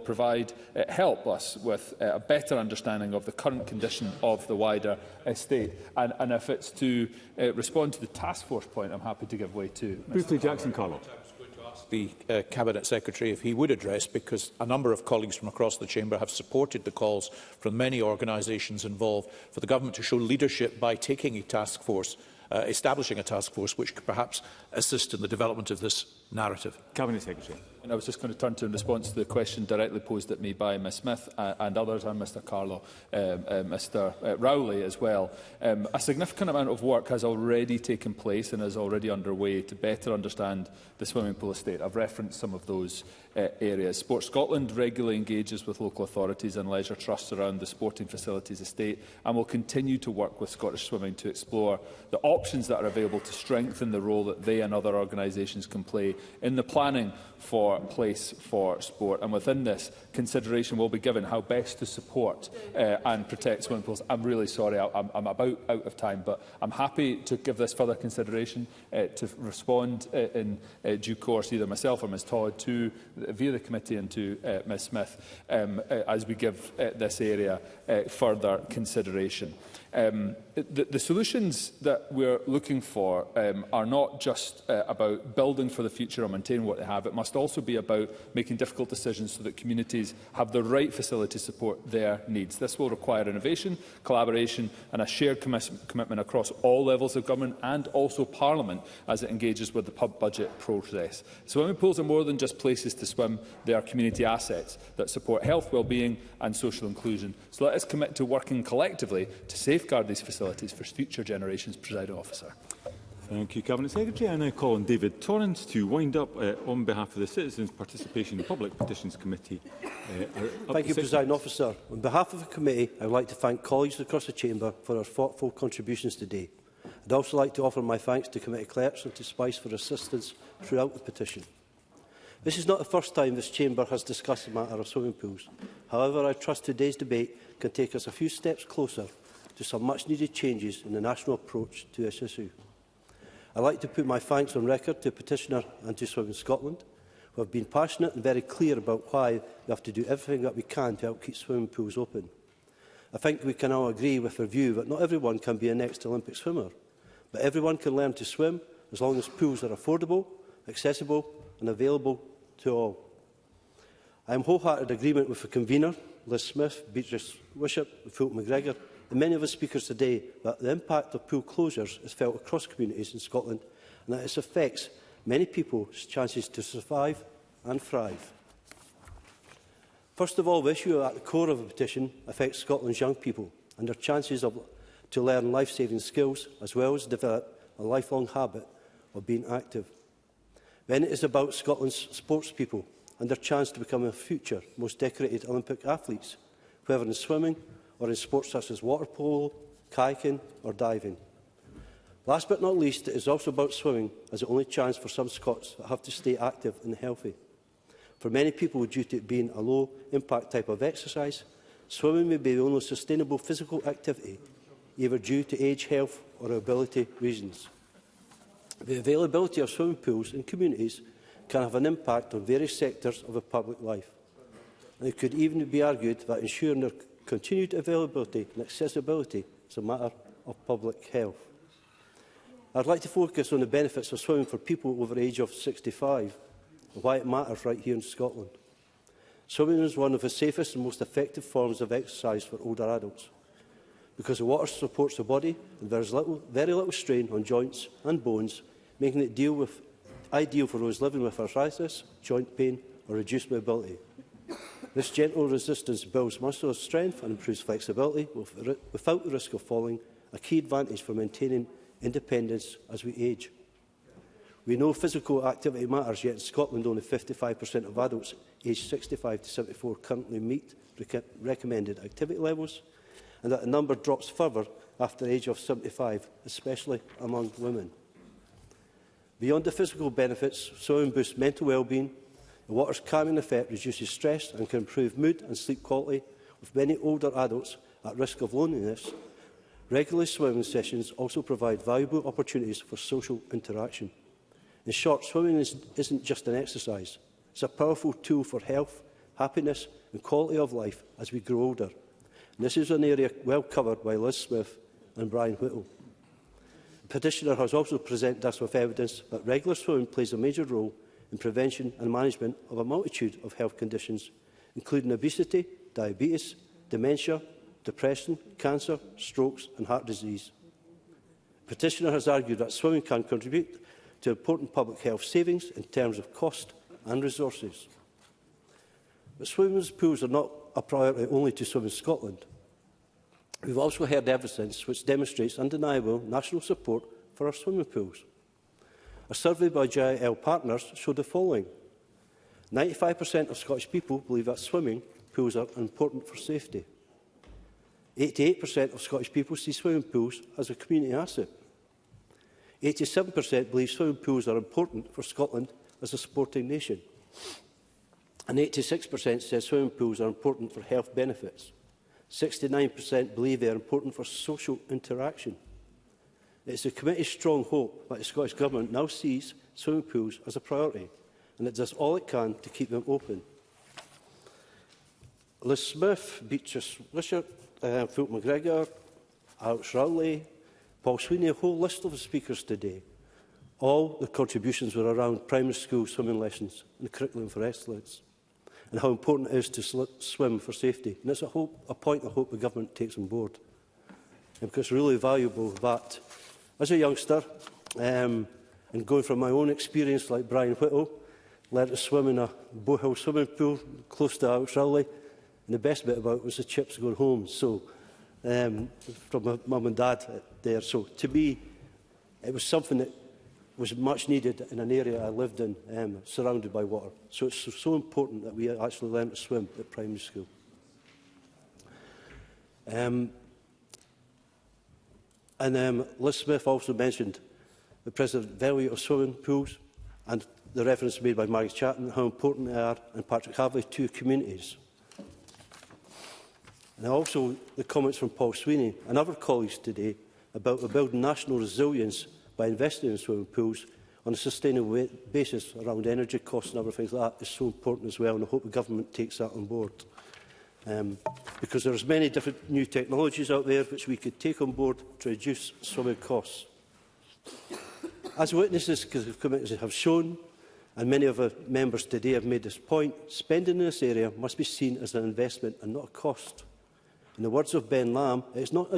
help us with a better understanding of the current condition of the wider estate. And if it's to respond to the task force point, I'm happy to give way to briefly Jackson Carlo. The Cabinet Secretary if he would address, because a number of colleagues from across the Chamber have supported the calls from many organisations involved for the Government to show leadership by taking a task force, establishing a task force which could perhaps assist in the development of this narrative. Cabinet Secretary. And I was just going to turn to in response to the question directly posed at me by Ms Smith and others, and Mr Carlo, Mr Rowley as well. A significant amount of work has already taken place and is already underway to better understand the swimming pool estate. I've referenced some of those areas. Sport Scotland regularly engages with local authorities and leisure trusts around the sporting facilities estate, and will continue to work with Scottish Swimming to explore the options that are available to strengthen the role that they and other organisations can play way in the planning for Place for Sport. And within this, consideration will be given how best to support and protect swimming pools. I'm really sorry, I'm about out of time, but I'm happy to give this further consideration to respond in due course, either myself or Ms Todd, via the committee and to Ms Smith, as we give this area further consideration. The solutions that we're looking for are not just about building for the future or maintaining what they have. It must also be about making difficult decisions so that communities have the right facility to support their needs. This will require innovation, collaboration and a shared commitment across all levels of government and also Parliament as it engages with the pub budget process. Swimming pools are more than just places to swim. They are community assets that support health, well-being and social inclusion. So let us commit to working collectively to safeguard these facilities for future generations, Presiding Officer. Thank you, Cabinet Secretary. I now call on David Torrance to wind up on behalf of the Citizens Participation in the Public Petitions Committee. Thank you, Presiding Officer. On behalf of the committee, I would like to thank colleagues across the Chamber for their thoughtful contributions today. I would also like to offer my thanks to committee clerks and to Spice for assistance throughout the petition. This is not the first time this Chamber has discussed the matter of swimming pools. However, I trust today's debate can take us a few steps closer to some much-needed changes in the national approach to this issue. I would like to put my thanks on record to Petitioner and to Swimming Scotland, who have been passionate and very clear about why we have to do everything that we can to help keep swimming pools open. I think we can all agree with the view that not everyone can be a next Olympic swimmer, but everyone can learn to swim as long as pools are affordable, accessible and available to all. I am wholehearted agreement with the convener, Liz Smith, Beatrice Wishart and Fulton McGregor, and many of the speakers today that the impact of pool closures is felt across communities in Scotland and that it affects many people's chances to survive and thrive. First of all, the issue at the core of the petition affects Scotland's young people and their chances to learn life-saving skills as well as develop a lifelong habit of being active. Then it is about Scotland's sports people and their chance to become the future most decorated Olympic athletes, whether in swimming or in sports such as water polo, kayaking or diving. Last but not least, it is also about swimming as the only chance for some Scots that have to stay active and healthy. For many people, due to it being a low-impact type of exercise, swimming may be the only sustainable physical activity, either due to age, health or ability reasons. The availability of swimming pools in communities can have an impact on various sectors of the public life. And it could even be argued that ensuring their continued availability and accessibility is a matter of public health. I would like to focus on the benefits of swimming for people over the age of 65 and why it matters right here in Scotland. Swimming is one of the safest and most effective forms of exercise for older adults because the water supports the body and there is very little strain on joints and bones, making it ideal for those living with arthritis, joint pain or reduced mobility. This gentle resistance builds muscular strength and improves flexibility without the risk of falling, a key advantage for maintaining independence as we age. We know physical activity matters, yet in Scotland only 55% of adults aged 65 to 74 currently meet recommended activity levels, and that the number drops further after the age of 75, especially among women. Beyond the physical benefits, swimming boosts mental well-being. The water's calming effect reduces stress and can improve mood and sleep quality, with many older adults at risk of loneliness. Regular swimming sessions also provide valuable opportunities for social interaction. In short, swimming isn't just an exercise. It's a powerful tool for health, happiness and quality of life as we grow older. And this is an area well covered by Liz Smith and Brian Whittle. The petitioner has also presented us with evidence that regular swimming plays a major role in prevention and management of a multitude of health conditions, including obesity, diabetes, dementia, depression, cancer, strokes and heart disease. The petitioner has argued that swimming can contribute to important public health savings in terms of cost and resources. But swimming pools are not a priority only to Swimming Scotland. We have also heard evidence which demonstrates undeniable national support for our swimming pools. A survey by JIL Partners showed the following. 95% of Scottish people believe that swimming pools are important for safety. 88% of Scottish people see swimming pools as a community asset. 87% believe swimming pools are important for Scotland as a sporting nation. And 86% says swimming pools are important for health benefits. 69% believe they are important for social interaction. It is the committee's strong hope that the Scottish Government now sees swimming pools as a priority, and it does all it can to keep them open. Liz Smith, Beatrice Wishart, Philip McGregor, Alex Rowley, Paul Sweeney, a whole list of speakers today. All the contributions were around primary school swimming lessons and curriculum for excellence, and how important it is to swim for safety. And it's a point I hope the Government takes on board, because it's really valuable that, as a youngster, and going from my own experience like Brian Whittle, learned to swim in a Bowhill swimming pool close to Alex Rowley, and the best bit about it was the chips going home. So, from my mum and dad there. So, to me, it was something that was much needed in an area I lived in, surrounded by water. So it's so important that we actually learn to swim at primary school. Liz Smith also mentioned the present value of swimming pools and the reference made by Mary Chatton, how important they are, and Patrick Havley, to communities. And also the comments from Paul Sweeney and other colleagues today about building national resilience by investing in swimming pools on a sustainable basis around energy costs and other things like that is so important as well, and I hope the Government takes that on board. Because there are many different new technologies out there which we could take on board to reduce swimming costs. As witnesses committees have shown, and many of our members today have made this point, spending in this area must be seen as an investment and not a cost. In the words of Ben Lamb, it's not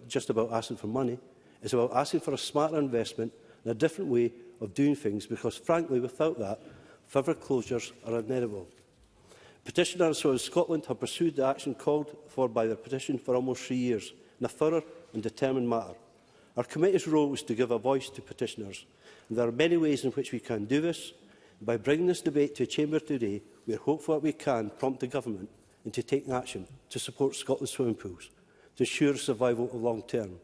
just about asking for money, it's about asking for a smarter investment and a different way of doing things, because frankly, without that, further closures are inevitable. Petitioners in Scotland have pursued the action called for by their petition for almost 3 years in a thorough and determined manner. Our committee's role is to give a voice to petitioners, and there are many ways in which we can do this. By bringing this debate to the Chamber today, we are hopeful that we can prompt the Government into taking action to support Scotland's swimming pools, to ensure survival of long term.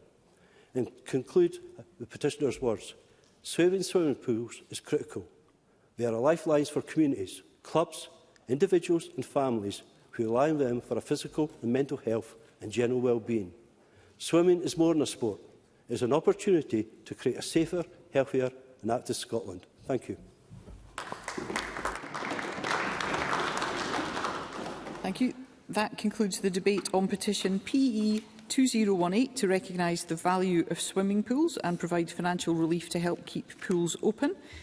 And conclude the petitioner's words. Saving swimming pools is critical. They are lifelines for communities, clubs, individuals and families who rely on them for a physical and mental health and general well-being. Swimming is more than a sport. It is an opportunity to create a safer, healthier and active Scotland. Thank you. Thank you. That concludes the debate on petition PE2018 to recognise the value of swimming pools and provide financial relief to help keep pools open.